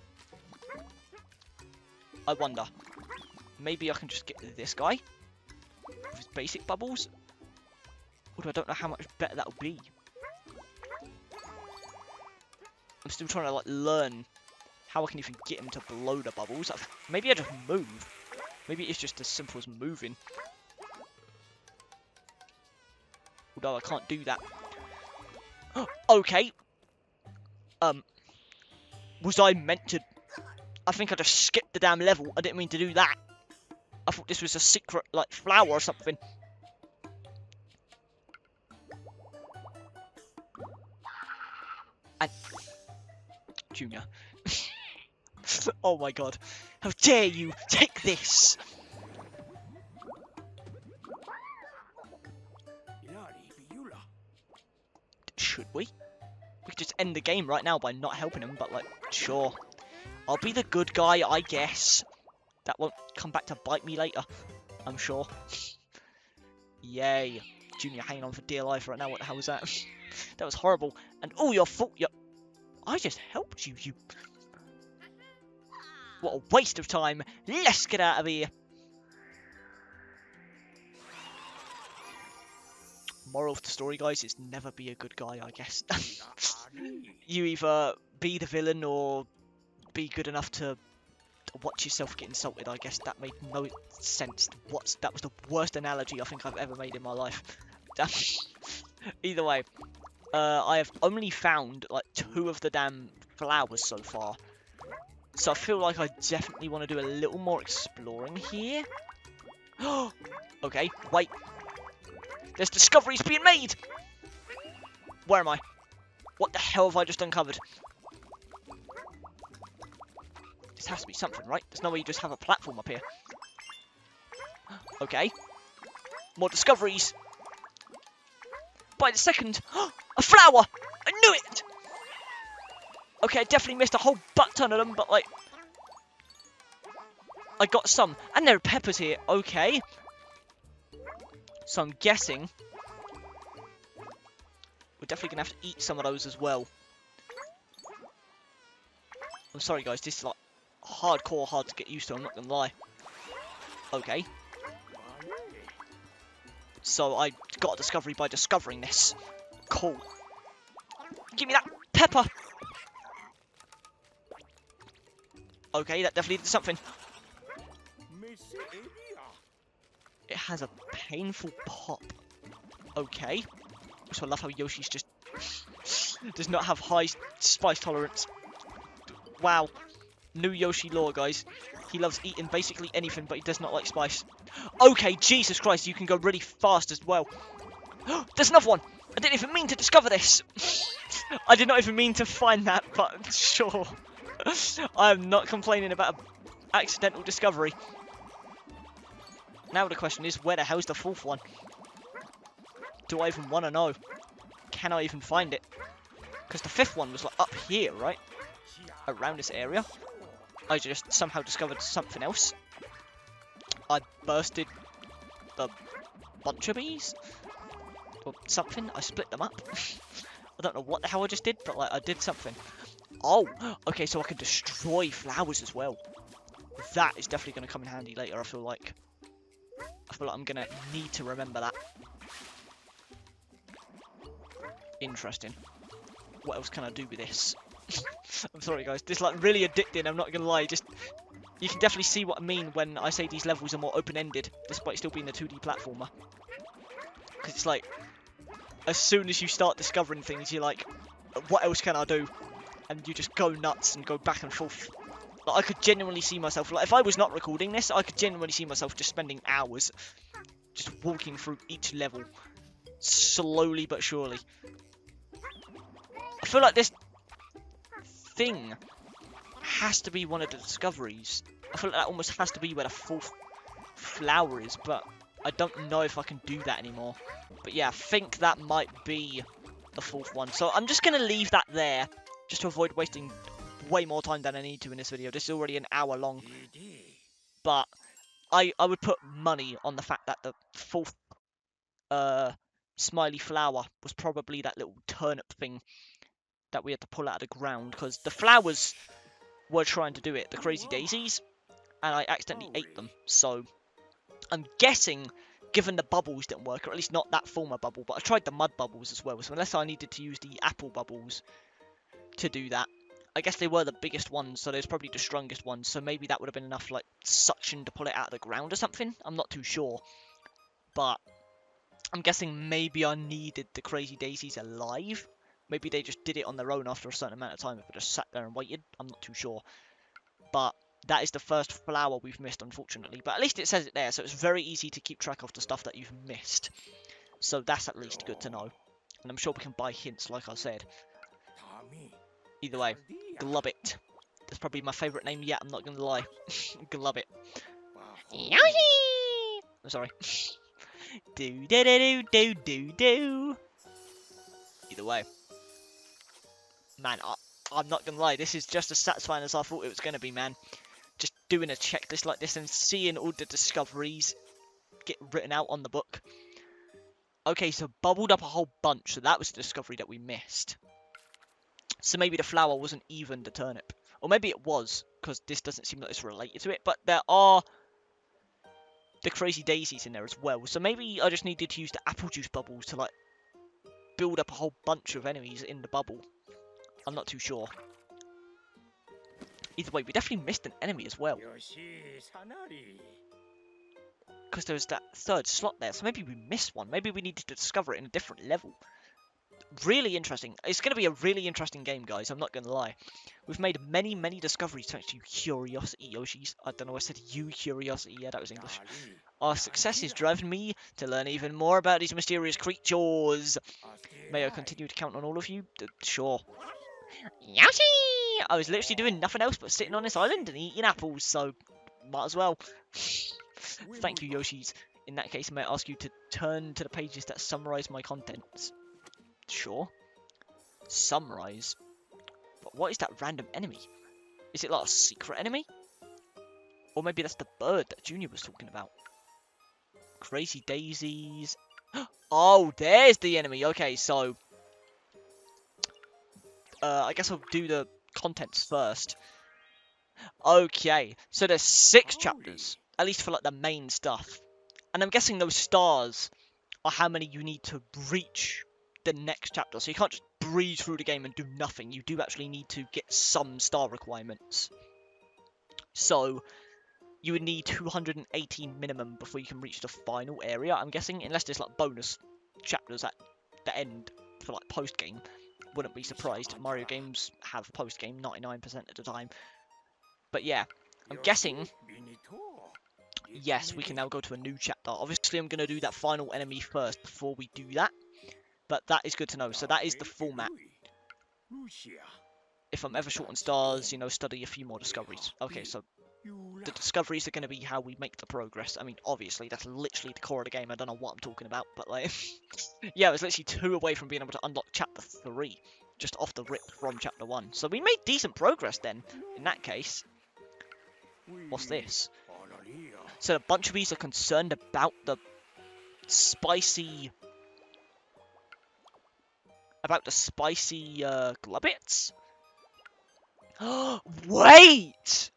I wonder. Maybe I can just get this guy with his basic bubbles. Although I don't know how much better that'll be. I'm still trying to like learn how I can even get him to blow the bubbles. Maybe I just move. Maybe it's just as simple as moving. Although I can't do that. Okay. Was I meant to... I think I just skipped the damn level. I didn't mean to do that. I thought this was a secret, like, flower or something. And... Junior. Oh my god. How dare you take this! Should we? We could just end the game right now by not helping him, but like, sure. I'll be the good guy, I guess. That won't come back to bite me later, I'm sure. Yay. Junior hanging on for dear life right now. What the hell was that? That was horrible. And all your fault. I just helped you. What a waste of time. Let's get out of here. Moral of the story, guys, is never be a good guy, I guess. You either be the villain or be good enough to watch yourself get insulted. I guess that made no sense. That was the worst analogy I think I've ever made in my life. Either way, I have only found like 2 of the damn flowers so far. So I feel like I definitely want to do a little more exploring here. Okay, wait. There's discoveries being made! Where am I? What the hell have I just uncovered? This has to be something, right? There's no way you just have a platform up here. Okay. More discoveries. By the second. A flower! I knew it! Okay, I definitely missed a whole butt ton of them, but like... I got some. And there are peppers here. Okay. So I'm guessing... we're definitely going to have to eat some of those as well. I'm sorry guys, this is like hardcore hard to get used to, I'm not going to lie. Okay. So I got a discovery by discovering this. Cool. Give me that pepper! Okay, that definitely did something. It has a painful pop. Okay. So I love how Yoshi's just does not have high spice tolerance. Wow. New Yoshi lore, guys. He loves eating basically anything, but he does not like spice. Okay, Jesus Christ, you can go really fast as well. There's another one! I didn't even mean to discover this! I did not even mean to find that, but sure. I am not complaining about an accidental discovery. Now the question is, where the hell's the 4th one? Do I even want to know? Can I even find it? Because the 5th one was like up here, right? Around this area. I just somehow discovered something else. I bursted the bunch of bees? Or something. I split them up. I don't know what the hell I just did, but like I did something. Oh, okay, so I can destroy flowers as well. That is definitely going to come in handy later, I feel like. I'm going to need to remember that. Interesting. What else can I do with this? I'm sorry guys, this is like really addicting, I'm not gonna lie. Just you can definitely see what I mean when I say these levels are more open-ended, despite still being a 2D platformer. Because it's like, as soon as you start discovering things, you're like, what else can I do? And you just go nuts and go back and forth. Like, I could genuinely see myself, like if I was not recording this, I could genuinely see myself just spending hours just walking through each level, slowly but surely. I feel like this thing has to be one of the discoveries. I feel like that almost has to be where the 4th flower is, but I don't know if I can do that anymore. But yeah, I think that might be the 4th one. So I'm just going to leave that there, just to avoid wasting way more time than I need to in this video. This is already an hour long. But I would put money on the fact that the 4th smiley flower was probably that little turnip thing that we had to pull out of the ground, because the flowers were trying to do it, the crazy daisies, and I accidentally ate them. So I'm guessing, given the bubbles didn't work, or at least not that former bubble, but I tried the mud bubbles as well, so unless I needed to use the apple bubbles to do that, I guess they were the biggest ones, so there's probably the strongest ones, so maybe that would have been enough like suction to pull it out of the ground or something. I'm not too sure, but I'm guessing maybe I needed the crazy daisies alive. Maybe they just did it on their own after a certain amount of time if I just sat there and waited. I'm not too sure. But that is the first flower we've missed, unfortunately. But at least it says it there, so it's very easy to keep track of the stuff that you've missed. So that's at least good to know. And I'm sure we can buy hints, like I said. Either way, Glubbit. That's probably my favourite name yet, I'm not going to lie. Glubbit. Yoshi! I'm sorry. Do. Either way. Man, I'm not gonna lie, this is just as satisfying as I thought it was gonna be, man. Just doing a checklist like this and seeing all the discoveries get written out on the book. Okay, so bubbled up a whole bunch. So that was the discovery that we missed. So maybe the flower wasn't even the turnip. Or maybe it was, because this doesn't seem like it's related to it. But there are the crazy daisies in there as well. So maybe I just needed to use the apple juice bubbles to, like, build up a whole bunch of enemies in the bubble. I'm not too sure. Either way, we definitely missed an enemy as well. Yoshi, Sanari. Because there was that third slot there. So maybe we missed one. Maybe we needed to discover it in a different level. Really interesting. It's going to be a really interesting game, guys. I'm not going to lie. We've made many, many discoveries thanks to you, Curiosity Yoshis. I don't know, I said you, Curiosity. Yeah, that was English. Our success has driven me to learn even more about these mysterious creatures. May I continue to count on all of you? Sure. Yoshi! I was literally doing nothing else but sitting on this island and eating apples, so might as well. Thank you, Yoshis. In that case, may I ask you to turn to the pages that summarize my contents? Sure. Summarize? But what is that random enemy? Is it like a secret enemy? Or maybe that's the bird that Junior was talking about. Crazy daisies. Oh, there's the enemy. Okay, so I guess I'll do the contents first. Okay, so there's 6 chapters, at least for like the main stuff. And I'm guessing those stars are how many you need to reach the next chapter. So you can't just breeze through the game and do nothing. You do actually need to get some star requirements. So you would need 218 minimum before you can reach the final area, I'm guessing, unless there's like bonus chapters at the end for like post game. Wouldn't be surprised. Mario games have post game 99% of the time. But yeah, I'm guessing, yes, we can now go to a new chapter. Obviously, I'm going to do that final enemy first before we do that. But that is good to know. So that is the format. If I'm ever short on stars, you know, study a few more discoveries. Okay, so the discoveries are going to be how we make the progress. I mean, obviously, that's literally the core of the game. I don't know what I'm talking about, but like, yeah, I was literally 2 away from being able to unlock chapter 3, just off the rip from chapter 1. So we made decent progress then, in that case. What's this? So a bunch of these are concerned about the spicy... Glubbits? Wait!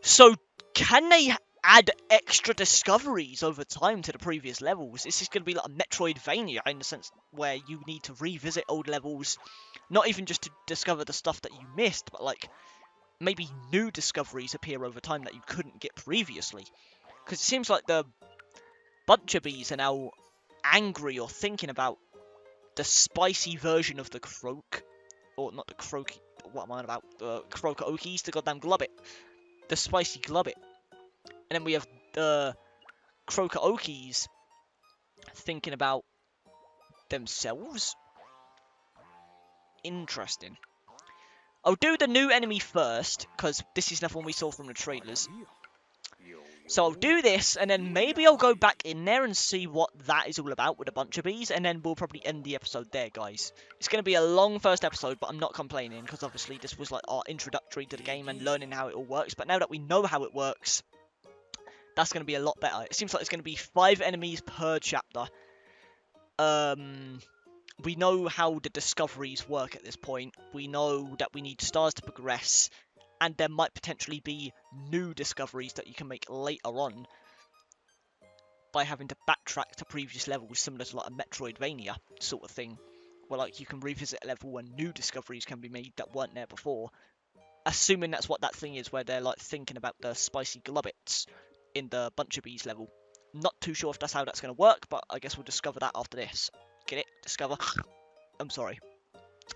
So, can they add extra discoveries over time to the previous levels? This is going to be like a Metroidvania in the sense where you need to revisit old levels, not even just to discover the stuff that you missed, but like maybe new discoveries appear over time that you couldn't get previously. Because it seems like the bunch of bees are now angry or thinking about the spicy version of the croak, or not the croak, what am I on about? The Croak-Okies, the goddamn Glubbit. The spicy Glubbit. And then we have the Croak-Okies thinking about themselves. Interesting. I'll do the new enemy first, because this is another one we saw from the trailers. So I'll do this, and then maybe I'll go back in there and see what that is all about with a bunch of bees, and then we'll probably end the episode there, guys. It's going to be a long first episode, but I'm not complaining, because obviously this was like our introductory to the game and learning how it all works. But now that we know how it works, that's going to be a lot better. It seems like it's going to be 5 enemies per chapter. We know how the discoveries work at this point. We know that we need stars to progress, and there might potentially be new discoveries that you can make later on by having to backtrack to previous levels, similar to like a Metroidvania sort of thing, where like you can revisit a level and new discoveries can be made that weren't there before. Assuming that's what that thing is, where they're like thinking about the spicy Glubbits in the Bunch of Bees level. Not too sure if that's how that's going to work, but I guess we'll discover that after this. Get it? Discover. I'm sorry.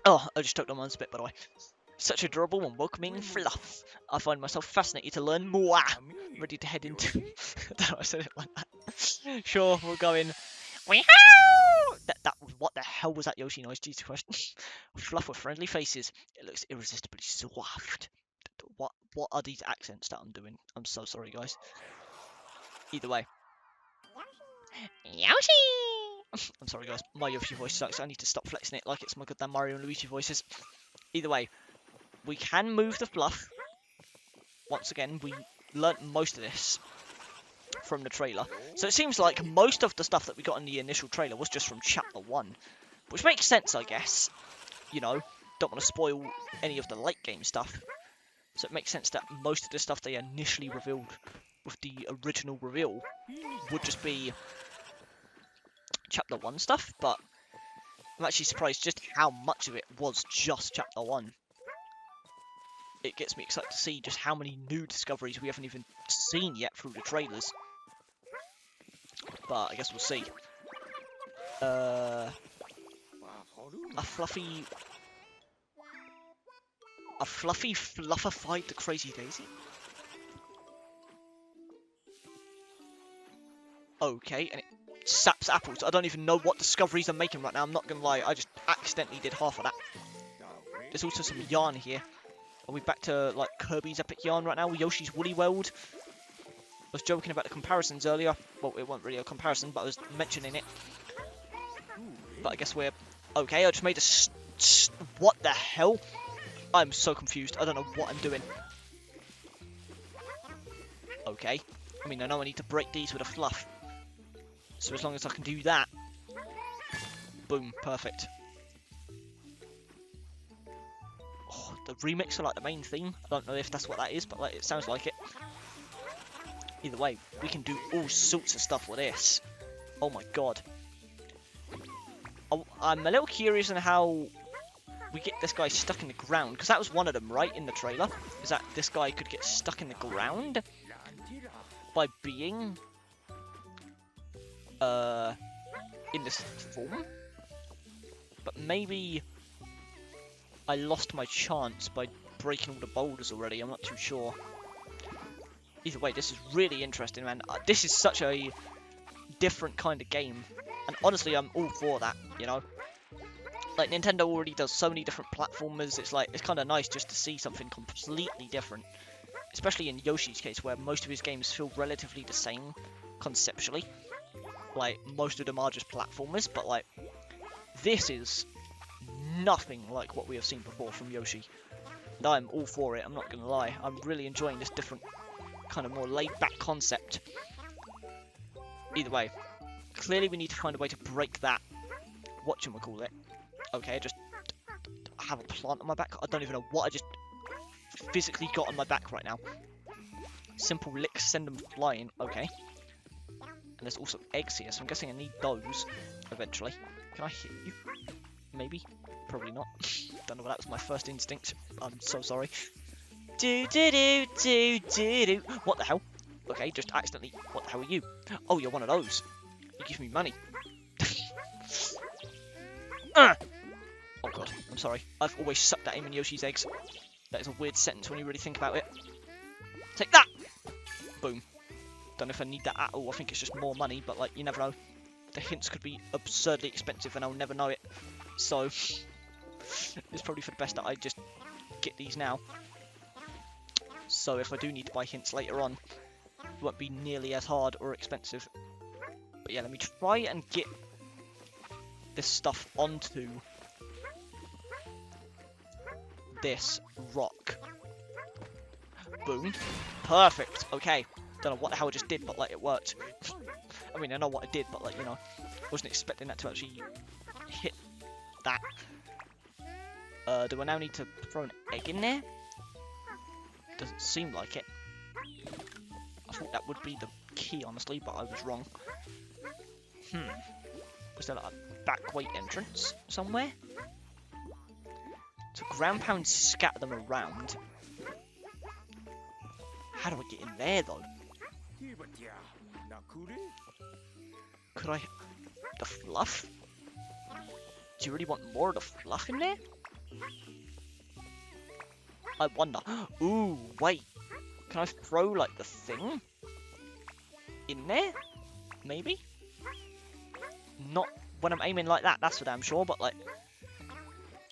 Oh, I just choked on one spit, by the way. Such adorable and welcoming fluff. I find myself fascinated to learn more. Ready to head into... I don't know why I said it like that. Sure, we'll go in. What the hell was that Yoshi noise? Jesus Christ. Fluff with friendly faces. It looks irresistibly soft. What are these accents that I'm doing? I'm so sorry, guys. Either way. Yoshi! I'm sorry, guys. My Yoshi voice sucks. I need to stop flexing it like it's my goddamn Mario and Luigi voices. Either way. We can move the fluff. Once again, we learnt most of this from the trailer. So it seems like most of the stuff that we got in the initial trailer was just from Chapter 1. Which makes sense, I guess. You know, don't want to spoil any of the late game stuff. So it makes sense that most of the stuff they initially revealed with the original reveal would just be Chapter 1 stuff, but I'm actually surprised just how much of it was just Chapter 1. It gets me excited to see just how many new discoveries we haven't even seen yet through the trailers. But I guess we'll see. A fluffy fluffified the Crazy Daisy? Okay, and it saps apples. I don't even know what discoveries I'm making right now. I'm not gonna lie, I just accidentally did half of that. There's also some yarn here. Are we back to, like, Kirby's Epic Yarn right now? Yoshi's Woolly World? I was joking about the comparisons earlier. Well, it wasn't really a comparison, but I was mentioning it. But I guess we're... Okay, I just made a... What the hell? I'm so confused. I don't know what I'm doing. Okay. I mean, I know I need to break these with a fluff. So as long as I can do that... Boom. Perfect. Oh, the remix are like the main theme. I don't know if that's what that is, but like, it sounds like it. Either way, we can do all sorts of stuff with this. Oh my god. I'm a little curious on how we get this guy stuck in the ground, because that was one of them, right, in the trailer? Is that this guy could get stuck in the ground by being in this form? But maybe I lost my chance by breaking all the boulders already, I'm not too sure. Either way, this is really interesting, man. This is such a different kind of game. And honestly, I'm all for that, you know? Like, Nintendo already does so many different platformers. It's like, it's kind of nice just to see something completely different. Especially in Yoshi's case, where most of his games feel relatively the same, conceptually. Like, most of them are just platformers, but like, this is nothing like what we have seen before from Yoshi. And I'm all for it, I'm not gonna lie. I'm really enjoying this different, kind of more laid-back concept. Either way, clearly we need to find a way to break that, whatchamacallit. Okay, I just have a plant on my back. I don't even know what I just physically got on my back right now. Simple licks, send them flying. Okay. And there's also eggs here, so I'm guessing I need those eventually. Can I hit you? Maybe. Probably not. Don't know if that was my first instinct. I'm so sorry. Do-do-do-do-do-do. What the hell? Okay, just accidentally. What the hell are you? Oh, you're one of those. You give me money. Oh god, I'm sorry. I've always sucked at him in Yoshi's eggs. That is a weird sentence when you really think about it. Take that! Boom. Don't know if I need that at all. I think it's just more money, but like, you never know. The hints could be absurdly expensive and I'll never know it. So, it's probably for the best that I just get these now. So if I do need to buy hints later on, it won't be nearly as hard or expensive. But yeah, let me try and get this stuff onto this rock. Boom. Perfect. Okay. Don't know what the hell I just did, but like, it worked. I mean, I know what I did, but like, you know, wasn't expecting that to actually hit that. Do I now need to throw an egg in there? Doesn't seem like it. I thought that would be the key, honestly, but I was wrong. Was there like a back way entrance somewhere? So ground pound scatter them around. How do I get in there though? Could I... The fluff? Do you really want more of the fluff in there? I wonder. Ooh, wait. Can I throw like the thing in there? Maybe? Not when I'm aiming like that, that's for damn sure, but like...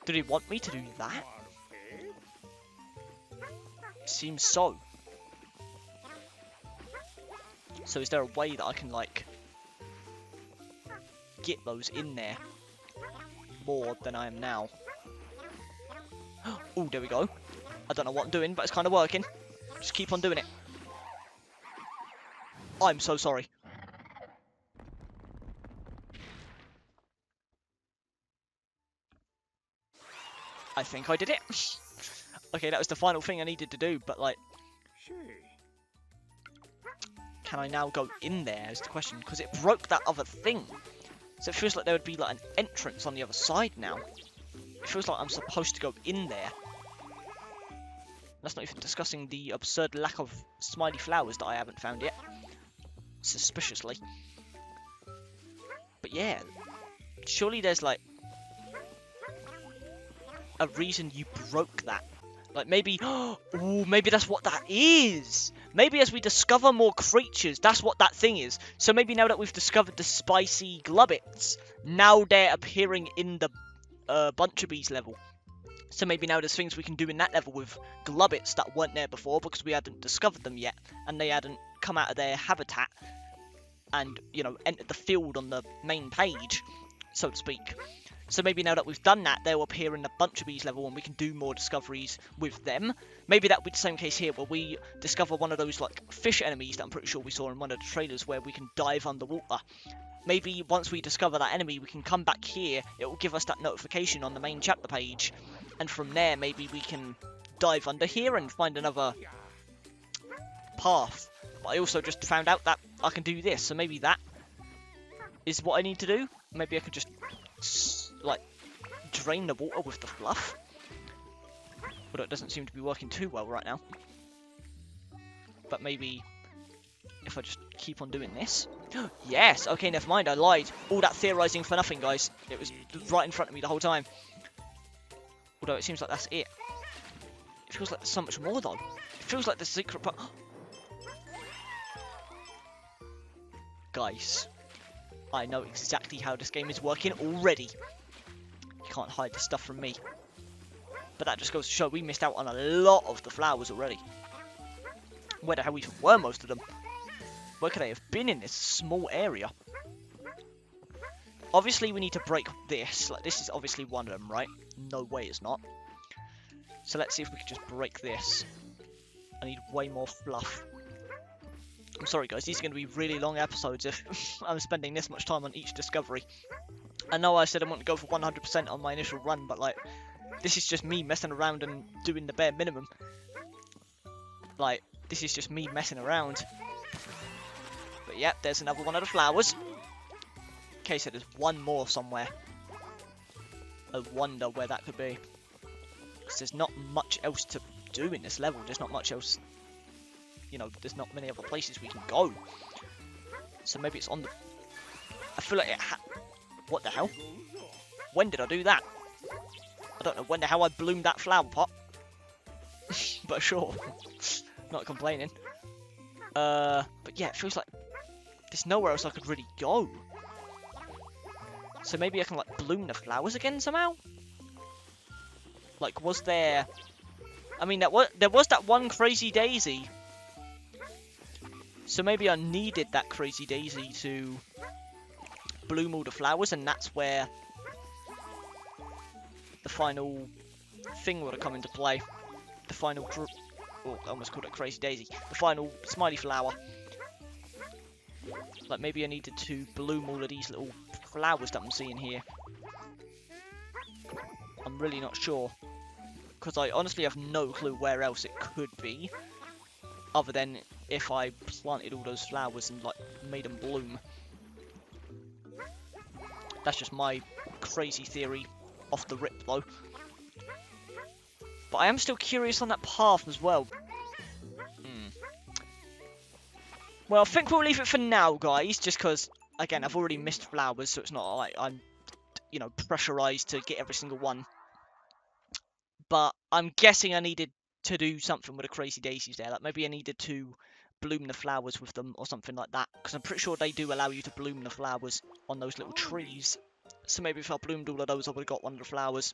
Do they want me to do that? Seems so. So is there a way that I can like... get those in there more than I am now? Oh, there we go. I don't know what I'm doing, but it's kind of working. Just keep on doing it. I'm so sorry. I think I did it. Okay, that was the final thing I needed to do, but like, can I now go in there is the question, because it broke that other thing. So it feels like there would be like an entrance on the other side now. It feels like I'm supposed to go in there. That's not even discussing the absurd lack of smiley flowers that I haven't found yet. Suspiciously. But yeah, surely there's like a reason you broke that. Like maybe, oh, maybe that's what that is. Maybe as we discover more creatures, that's what that thing is. So maybe now that we've discovered the spicy glubbits, now they're appearing in the bunch of bees level. So maybe now there's things we can do in that level with glubbits that weren't there before because we hadn't discovered them yet, and they hadn't come out of their habitat and, you know, entered the field on the main page, so to speak. So maybe now that we've done that, they'll appear in the bunch of bees level and we can do more discoveries with them. Maybe that would be the same case here, where we discover one of those like fish enemies that I'm pretty sure we saw in one of the trailers where we can dive underwater. Maybe once we discover that enemy, we can come back here, it will give us that notification on the main chapter page, and from there maybe we can dive under here and find another path. But I also just found out that I can do this, so maybe that is what I need to do. Maybe I could just like drain the water with the fluff, but it doesn't seem to be working too well right now. But maybe if I just keep on doing this. Yes, okay, never mind, I lied. All that theorizing for nothing, guys. It was right in front of me the whole time. Although it seems like that's it. It feels like there's so much more though. It feels like the secret part. Guys, I know exactly how this game is working already. You can't hide this stuff from me. But that just goes to show we missed out on a lot of the flowers already. Where the hell even were most of them? Where could they have been in this small area? Obviously we need to break this. Like, this is obviously one of them, right? No way it's not. So let's see if we can just break this. I need way more fluff. I'm sorry guys, these are going to be really long episodes if I'm spending this much time on each discovery. I know I said I want to go for 100% on my initial run, but like, this is just me messing around and doing the bare minimum. Like, this is just me messing around. But yeah, there's another one of the flowers. Okay, so there's one more somewhere. I wonder where that could be. Because there's not much else to do in this level. There's not much else, you know, there's not many other places we can go. So maybe it's on the... I feel like it what the hell? When did I do that? I don't know when the hell I bloomed that flower pot. But sure. Not complaining. But yeah, it feels like there's nowhere else I could really go. So maybe I can like bloom the flowers again somehow? Like, was there... I mean, there was that one crazy daisy. So maybe I needed that crazy daisy to bloom all the flowers, and that's where the final thing would have come into play. The final oh, I almost called it crazy daisy. The final smiley flower. Like, maybe I needed to bloom all of these little flowers that I'm seeing here. I'm really not sure. Because I honestly have no clue where else it could be. Other than if I planted all those flowers and, like, made them bloom. That's just my crazy theory off the rip, though. But I am still curious on that path as well. Well, I think we'll leave it for now, guys. Just because, again, I've already missed flowers, so it's not like I'm, you know, pressurized to get every single one. But I'm guessing I needed to do something with the crazy daisies there. Like, maybe I needed to bloom the flowers with them or something like that. Because I'm pretty sure they do allow you to bloom the flowers on those little trees. So maybe if I bloomed all of those, I would have got one of the flowers.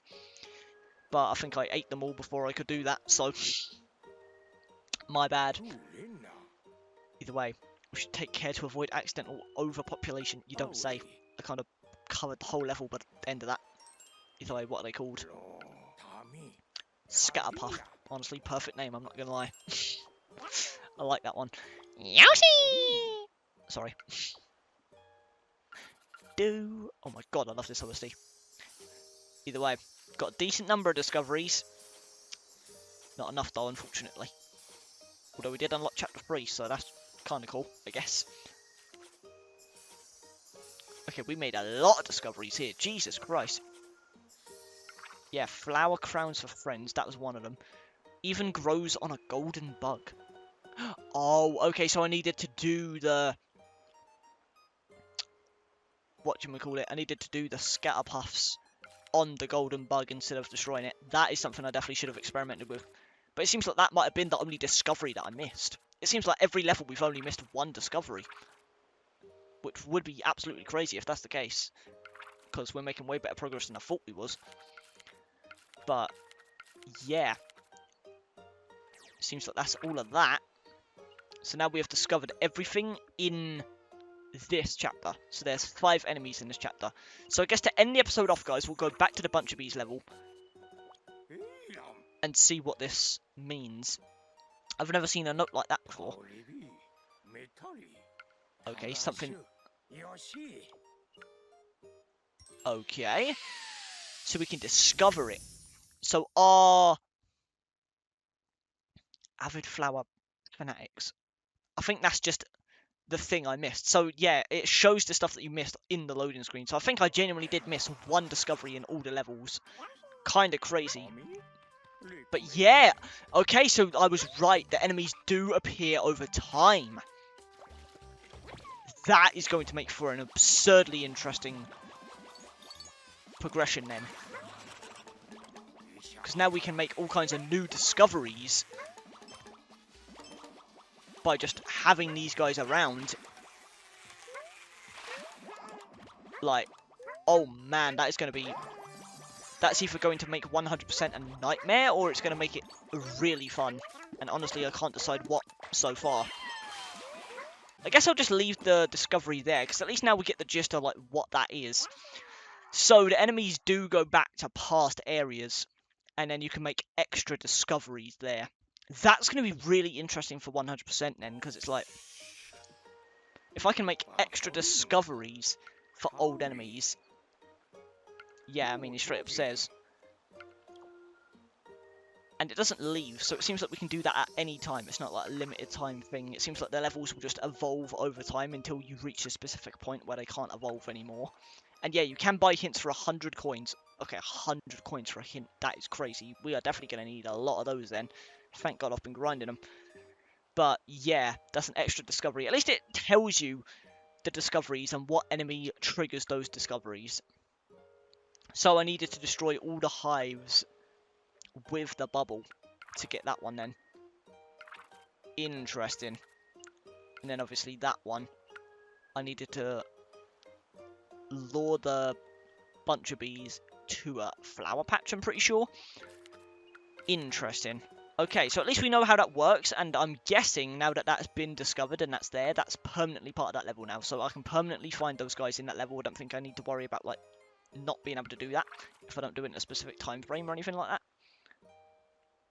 But I think I ate them all before I could do that, so... my bad. Either way, we should take care to avoid accidental overpopulation. You don't say. I kind of covered the whole level, but at the end of that. Either way, what are they called? Scatterpuff. Honestly, perfect name, I'm not gonna lie. I like that one. Yoshi! Sorry. Oh my god, I love this OST. Either way, got a decent number of discoveries. Not enough though, unfortunately. Although we did unlock chapter 3, so that's kind of cool, I guess. Okay, we made a lot of discoveries here. Jesus Christ. Yeah, flower crowns for friends. That was one of them. Even grows on a golden bug. Oh, okay, so I needed to do the... whatchamacallit? I needed to do the scatter puffs on the golden bug instead of destroying it. That is something I definitely should have experimented with. But it seems like that might have been the only discovery that I missed. It seems like every level we've only missed one discovery. Which would be absolutely crazy if that's the case. Because we're making way better progress than I thought we was. But, yeah. Seems like that's all of that. So now we have discovered everything in this chapter. So there's 5 enemies in this chapter. So I guess to end the episode off, guys, we'll go back to the Bunch of Bees level. And see what this means. I've never seen a note like that before. Okay, something... Yoshi. Okay. So we can discover it. So our... avid flower fanatics. I think that's just the thing I missed. So yeah, it shows the stuff that you missed in the loading screen. So I think I genuinely did miss one discovery in all the levels. Kind of crazy. But yeah, okay, so I was right. The enemies do appear over time. That is going to make for an absurdly interesting progression then. Because now we can make all kinds of new discoveries by just having these guys around. Like, oh man, that is going to be... That's either going to make 100% a nightmare, or it's going to make it really fun. And honestly, I can't decide what so far. I guess I'll just leave the discovery there, because at least now we get the gist of like what that is. So the enemies do go back to past areas, and then you can make extra discoveries there. That's going to be really interesting for 100% then, because it's like... If I can make extra discoveries for old enemies... Yeah, I mean, it straight up says. And it doesn't leave, so it seems like we can do that at any time. It's not like a limited time thing. It seems like the levels will just evolve over time until you reach a specific point where they can't evolve anymore. And yeah, you can buy hints for 100 coins. Okay, 100 coins for a hint. That is crazy. We are definitely going to need a lot of those then. Thank God I've been grinding them. But yeah, that's an extra discovery. At least it tells you the discoveries and what enemy triggers those discoveries. So I needed to destroy all the hives with the bubble to get that one then. Interesting. And then obviously that one, I needed to lure the bunch of bees to a flower patch, I'm pretty sure. Interesting. Okay, so at least we know how that works, and I'm guessing now that that's been discovered and that's there, that's permanently part of that level now. So I can permanently find those guys in that level. I don't think I need to worry about like not being able to do that if I don't do it in a specific time frame or anything like that.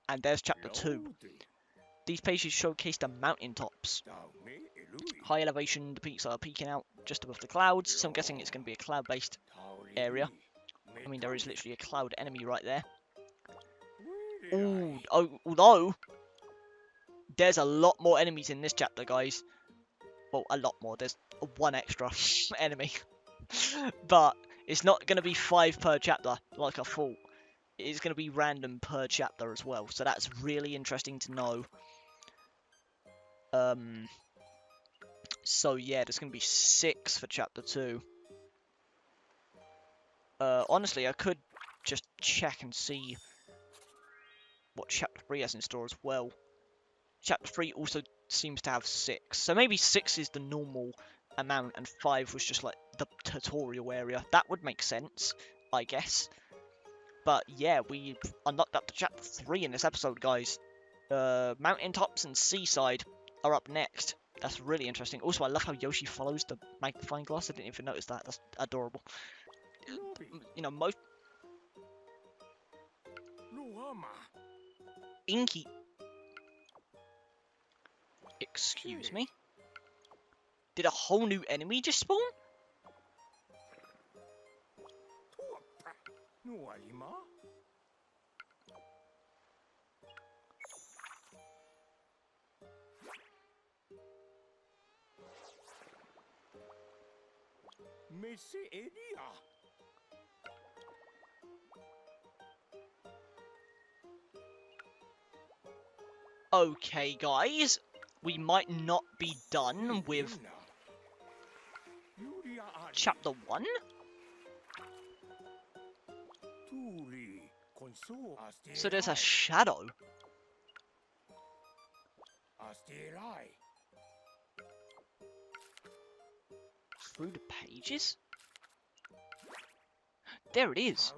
And there's chapter 2. These pages showcase the mountaintops. High elevation, the peaks are peeking out just above the clouds, so I'm guessing it's going to be a cloud-based area. I mean, there is literally a cloud enemy right there. Ooh, although, there's a lot more enemies in this chapter, guys. Well, a lot more. There's one extra enemy. But it's not going to be 5 per chapter, like I thought. It's going to be random per chapter as well, so that's really interesting to know. So yeah, there's going to be 6 for chapter 2. Honestly, I could just check and see what chapter 3 has in store as well. Chapter 3 also seems to have 6, so maybe 6 is the normal amount and 5 was just like the tutorial area. That would make sense, I guess. But yeah, we unlocked up to chapter 3 in this episode, guys. Mountaintops and seaside are up next. That's really interesting. Also, I love how Yoshi follows the magnifying glass. I didn't even notice that. That's adorable. You know, most... Inky. Excuse me. Did a whole new enemy just spawn? のありま Messe Elia. Okay, guys. We might not be done with chapter 1. So there's a shadow. Through the pages? There it is.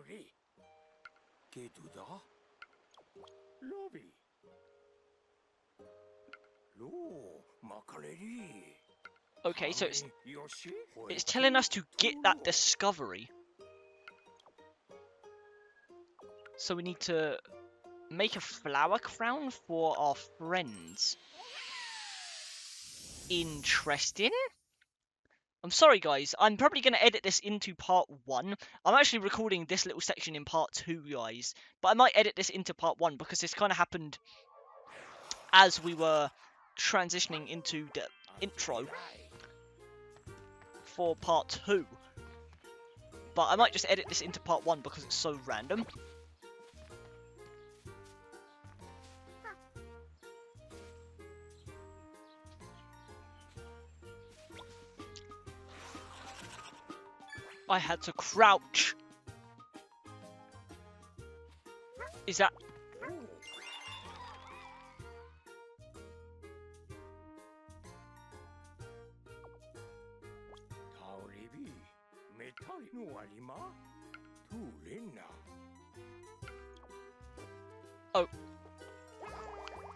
Okay, so it's telling us to get that discovery. So we need to make a flower crown for our friends. Interesting. I'm sorry, guys. I'm probably going to edit this into part 1. I'm actually recording this little section in part 2, guys. But I might edit this into part 1 because this kind of happened as we were transitioning into the intro for part 2. But I might just edit this into part 1 because it's so random. I had to crouch. Is that... Oh.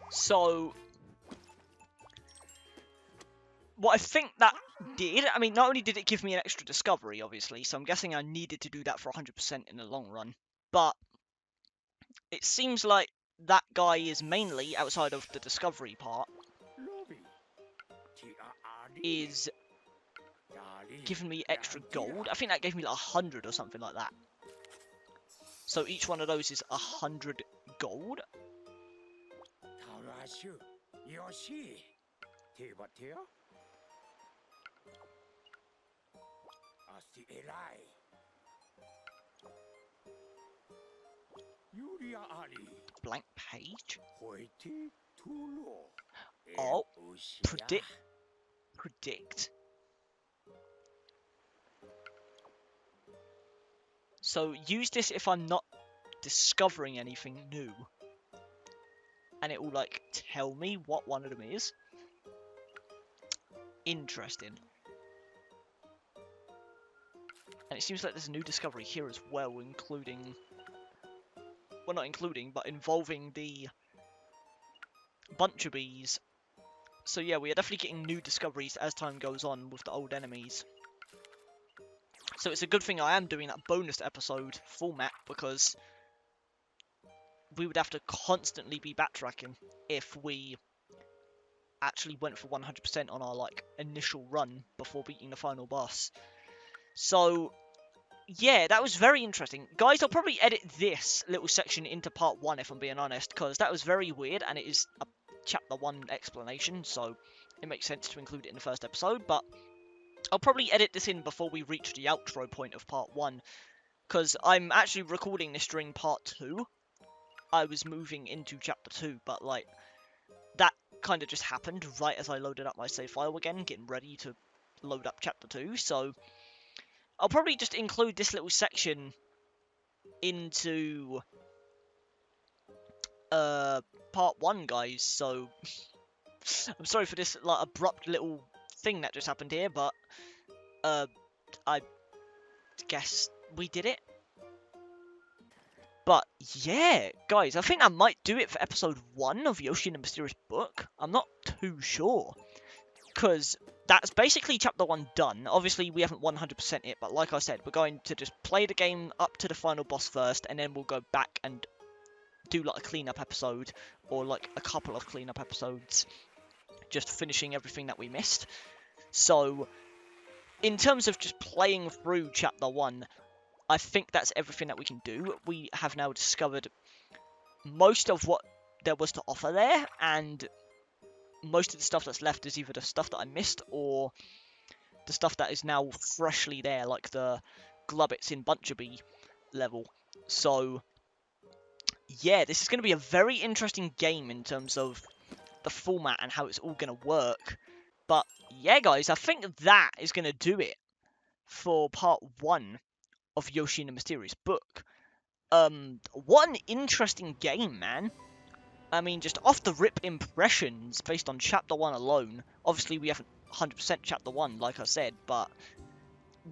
So... what I think that did, I mean, not only did it give me an extra discovery, obviously, so I'm guessing I needed to do that for 100% in the long run, but it seems like that guy is mainly, outside of the discovery part, is giving me extra gold. I think that gave me like 100 or something like that. So each one of those is 100 gold. Yoshi. Blank page. Oh, predict. So use this if I'm not discovering anything new. And it will like tell me what one of them is. Interesting. And it seems like there's a new discovery here as well, including... well, not including, but involving the bunch of bees. So yeah, we are definitely getting new discoveries as time goes on with the old enemies. So it's a good thing I am doing that bonus episode format, because we would have to constantly be backtracking if we actually went for 100% on our like initial run before beating the final boss. So yeah, that was very interesting. Guys, I'll probably edit this little section into part 1 if I'm being honest, because that was very weird and it is a chapter 1 explanation, so it makes sense to include it in the first episode, but I'll probably edit this in before we reach the outro point of part 1, because I'm actually recording this during part 2. I was moving into chapter 2, but like, that kind of just happened right as I loaded up my save file again, getting ready to load up chapter 2, so I'll probably just include this little section into part 1, guys, so I'm sorry for this like abrupt little thing that just happened here, but I guess we did it. But yeah, guys, I think I might do it for episode 1 of Yoshi and the Mysterious Book. I'm not too sure, because that's basically chapter 1 done. Obviously, we haven't 100% it, but like I said, we're going to just play the game up to the final boss first, and then we'll go back and do like a cleanup episode, or like a couple of cleanup episodes, just finishing everything that we missed. So, in terms of just playing through Chapter 1, I think that's everything that we can do. We have now discovered most of what there was to offer there, and most of the stuff that's left is either the stuff that I missed, or the stuff that is now freshly there, like the Glubbits in Bunchable level. So, yeah, this is going to be a very interesting game in terms of the format and how it's all going to work. But, yeah, guys, I think that is going to do it for part 1 of Yoshi and the Mysterious Book. What an interesting game, man. I mean, just off the rip impressions based on Chapter 1 alone. Obviously, we haven't 100% Chapter 1, like I said, but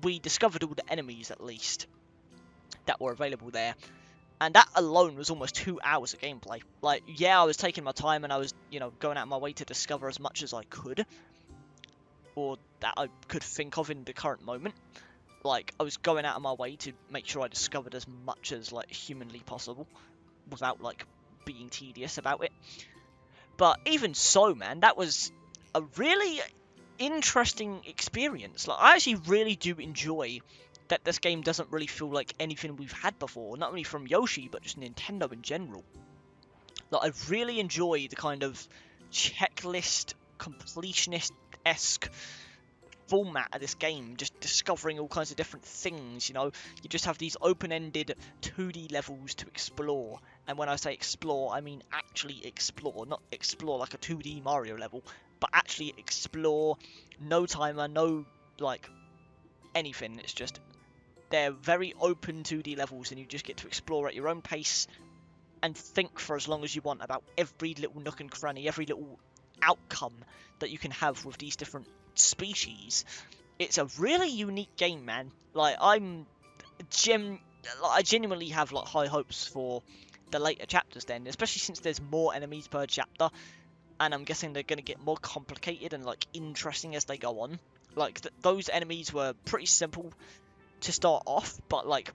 we discovered all the enemies, at least, that were available there. And that alone was almost 2 hours of gameplay. Like, yeah, I was taking my time and I was, you know, going out of my way to discover as much as I could. Or that I could think of in the current moment. Like, I was going out of my way to make sure I discovered as much as, like, humanly possible. Without, like, being tedious about it. But even so, man, that was a really interesting experience. Like, I actually really do enjoy that this game doesn't really feel like anything we've had before, not only from Yoshi, but just Nintendo in general. Like, I really enjoy the kind of checklist, completionist-esque format of this game, just discovering all kinds of different things, you know. You just have these open-ended 2D levels to explore, and when I say explore, I mean actually explore, not explore like a 2D Mario level, but actually explore, no timer, no, like, anything. It's just, they're very open 2D levels, and you just get to explore at your own pace, and think for as long as you want about every little nook and cranny, every little outcome that you can have with these different species. It's a really unique game, man. Like, I genuinely have, like, high hopes for the later chapters then, especially since there's more enemies per chapter, and I'm guessing they're going to get more complicated and, like, interesting as they go on. Like, those enemies were pretty simple to start off, but, like,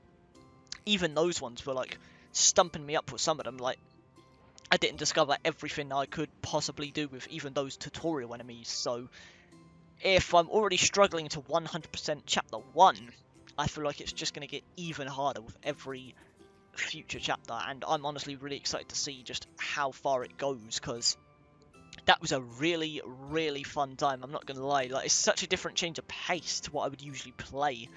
even those ones were, like, stumping me up with some of them. Like, I didn't discover everything I could possibly do with even those tutorial enemies, so if I'm already struggling to 100% Chapter 1, I feel like it's just going to get even harder with every future chapter, and I'm honestly really excited to see just how far it goes, because that was a really, really fun time, I'm not going to lie. Like, it's such a different change of pace to what I would usually play.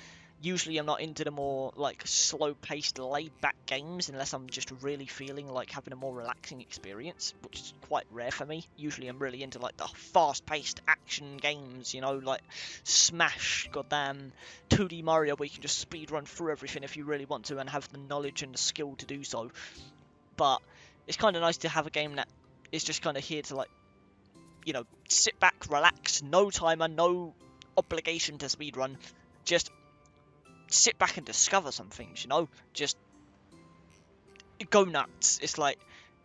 Usually I'm not into the more, like, slow-paced, laid-back games, unless I'm just really feeling like having a more relaxing experience, which is quite rare for me. Usually I'm really into, like, the fast-paced action games, you know, like Smash, goddamn 2D Mario, where you can just speedrun through everything if you really want to, and have the knowledge and the skill to do so. But it's kind of nice to have a game that is just kind of here to, like, you know, sit back, relax, no timer, no obligation to speedrun, just sit back and discover some things, you know, just go nuts. It's like,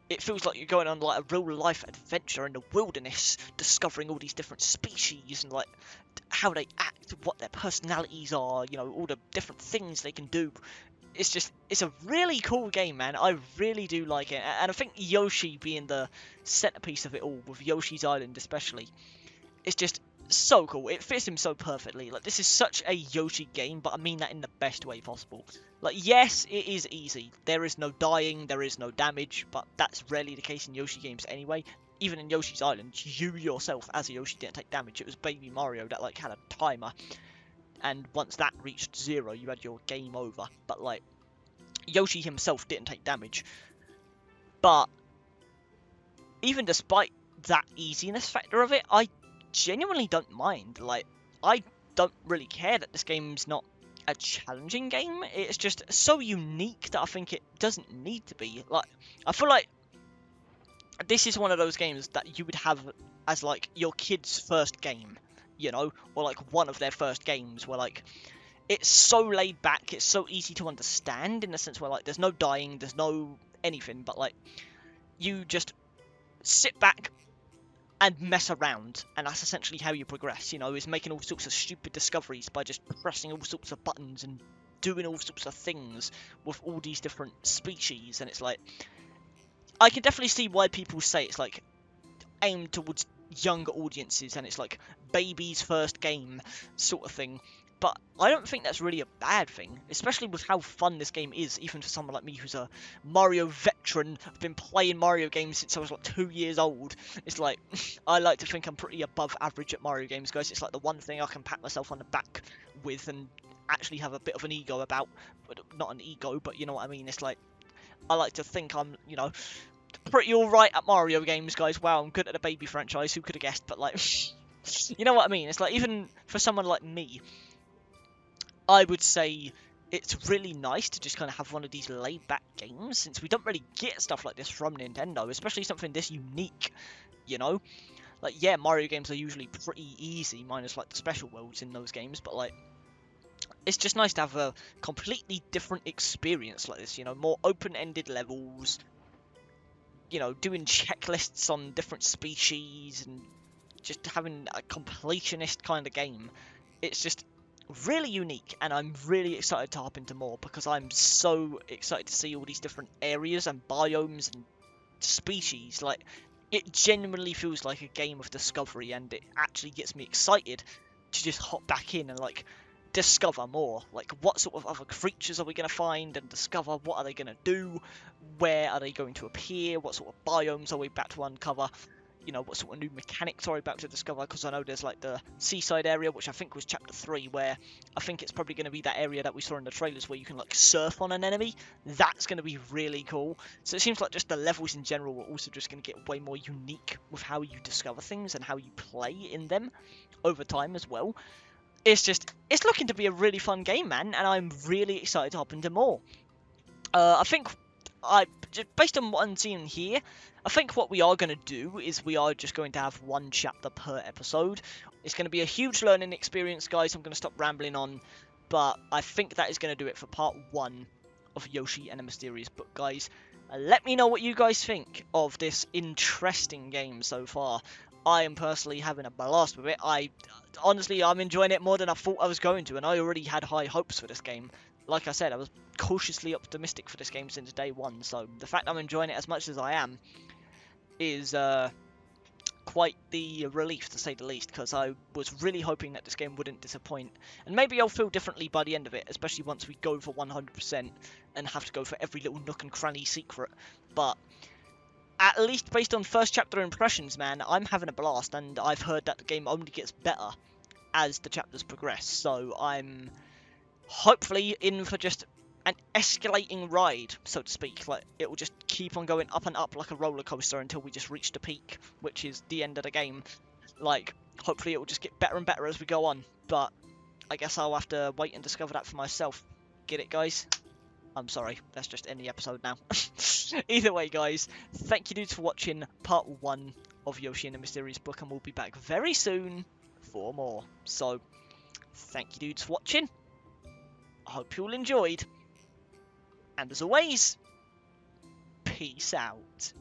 it feels like you're going on, like, a real life adventure in the wilderness, discovering all these different species and, like, how they act, what their personalities are, you know, all the different things they can do. It's just, it's a really cool game, man. I really do like it, and I think Yoshi being the centerpiece of it all, with Yoshi's Island especially, it's just so cool. It fits him so perfectly. Like, this is such a Yoshi game, but I mean that in the best way possible. Like, yes, it is easy. There is no dying, there is no damage, but that's rarely the case in Yoshi games anyway. Even in Yoshi's Island, you yourself, as a Yoshi, didn't take damage. It was Baby Mario that, like, had a timer, and once that reached 0, you had your game over. But, like, Yoshi himself didn't take damage. But even despite that easiness factor of it, I genuinely don't mind. Like, I don't really care that this game's not a challenging game. It's just so unique that I think it doesn't need to be. Like, I feel like this is one of those games that you would have as, like, your kid's first game, you know, or, like, one of their first games, where, like, it's so laid back, it's so easy to understand, in the sense where, like, there's no dying, there's no anything, but, like, you just sit back and mess around, and that's essentially how you progress, you know, is making all sorts of stupid discoveries by just pressing all sorts of buttons and doing all sorts of things with all these different species. And it's like, I can definitely see why people say it's, like, aimed towards younger audiences and it's like baby's first game sort of thing. But I don't think that's really a bad thing, especially with how fun this game is, even for someone like me who's a Mario veteran. I've been playing Mario games since I was like 2 years old. It's like, I like to think I'm pretty above average at Mario games, guys. It's like the one thing I can pat myself on the back with and actually have a bit of an ego about. But not an ego, but you know what I mean. It's like, I like to think I'm, you know, pretty alright at Mario games, guys. Wow, I'm good at the baby franchise. Who could have guessed? But like, you know what I mean? It's like, even for someone like me, I would say it's really nice to just kind of have one of these laid-back games, since we don't really get stuff like this from Nintendo, especially something this unique, you know? Like, yeah, Mario games are usually pretty easy, minus, like, the special worlds in those games, but, like, it's just nice to have a completely different experience like this, you know? More open-ended levels, you know, doing checklists on different species, and just having a completionist kind of game. It's just really unique, and I'm really excited to hop into more, because I'm so excited to see all these different areas and biomes and species. Like, it genuinely feels like a game of discovery, and it actually gets me excited to just hop back in and, like, discover more. Like, what sort of other creatures are we going to find and discover? What are they going to do? Where are they going to appear? What sort of biomes are we about to uncover? You know, what sort of new mechanics are we about to discover? Because I know there's like the seaside area, which I think was chapter 3, where I think it's probably going to be that area that we saw in the trailers where you can like surf on an enemy. That's going to be really cool. So it seems like just the levels in general are also just going to get way more unique with how you discover things and how you play in them over time as well. It's looking to be a really fun game, man, and I'm really excited to hop into more. I think based on what I'm seeing here, I think what we are going to do is we are just going to have one chapter per episode. It's going to be a huge learning experience, guys. I'm going to stop rambling on, but I think that is going to do it for part 1 of Yoshi and the Mysterious Book, guys. Let me know what you guys think of this interesting game so far. I am personally having a blast with it. Honestly, I'm enjoying it more than I thought I was going to, and I already had high hopes for this game. Like I said, I was cautiously optimistic for this game since day 1, so the fact I'm enjoying it as much as I am is quite the relief, to say the least, because I was really hoping that this game wouldn't disappoint. And maybe I'll feel differently by the end of it, especially once we go for 100% and have to go for every little nook and cranny secret. But at least based on first chapter impressions, man, I'm having a blast, and I've heard that the game only gets better as the chapters progress, so I'm hopefully in for just an escalating ride, so to speak. Like, it will just keep on going up and up like a roller coaster until we just reach the peak, which is the end of the game. Like, hopefully it will just get better and better as we go on, but I guess I'll have to wait and discover that for myself. Get it, guys? I'm sorry, that's just end the episode now. Either way, guys, thank you dudes for watching part 1 of Yoshi and the Mysterious Book, and we'll be back very soon for more. So, thank you dudes for watching. I hope you all enjoyed. And as always, peace out.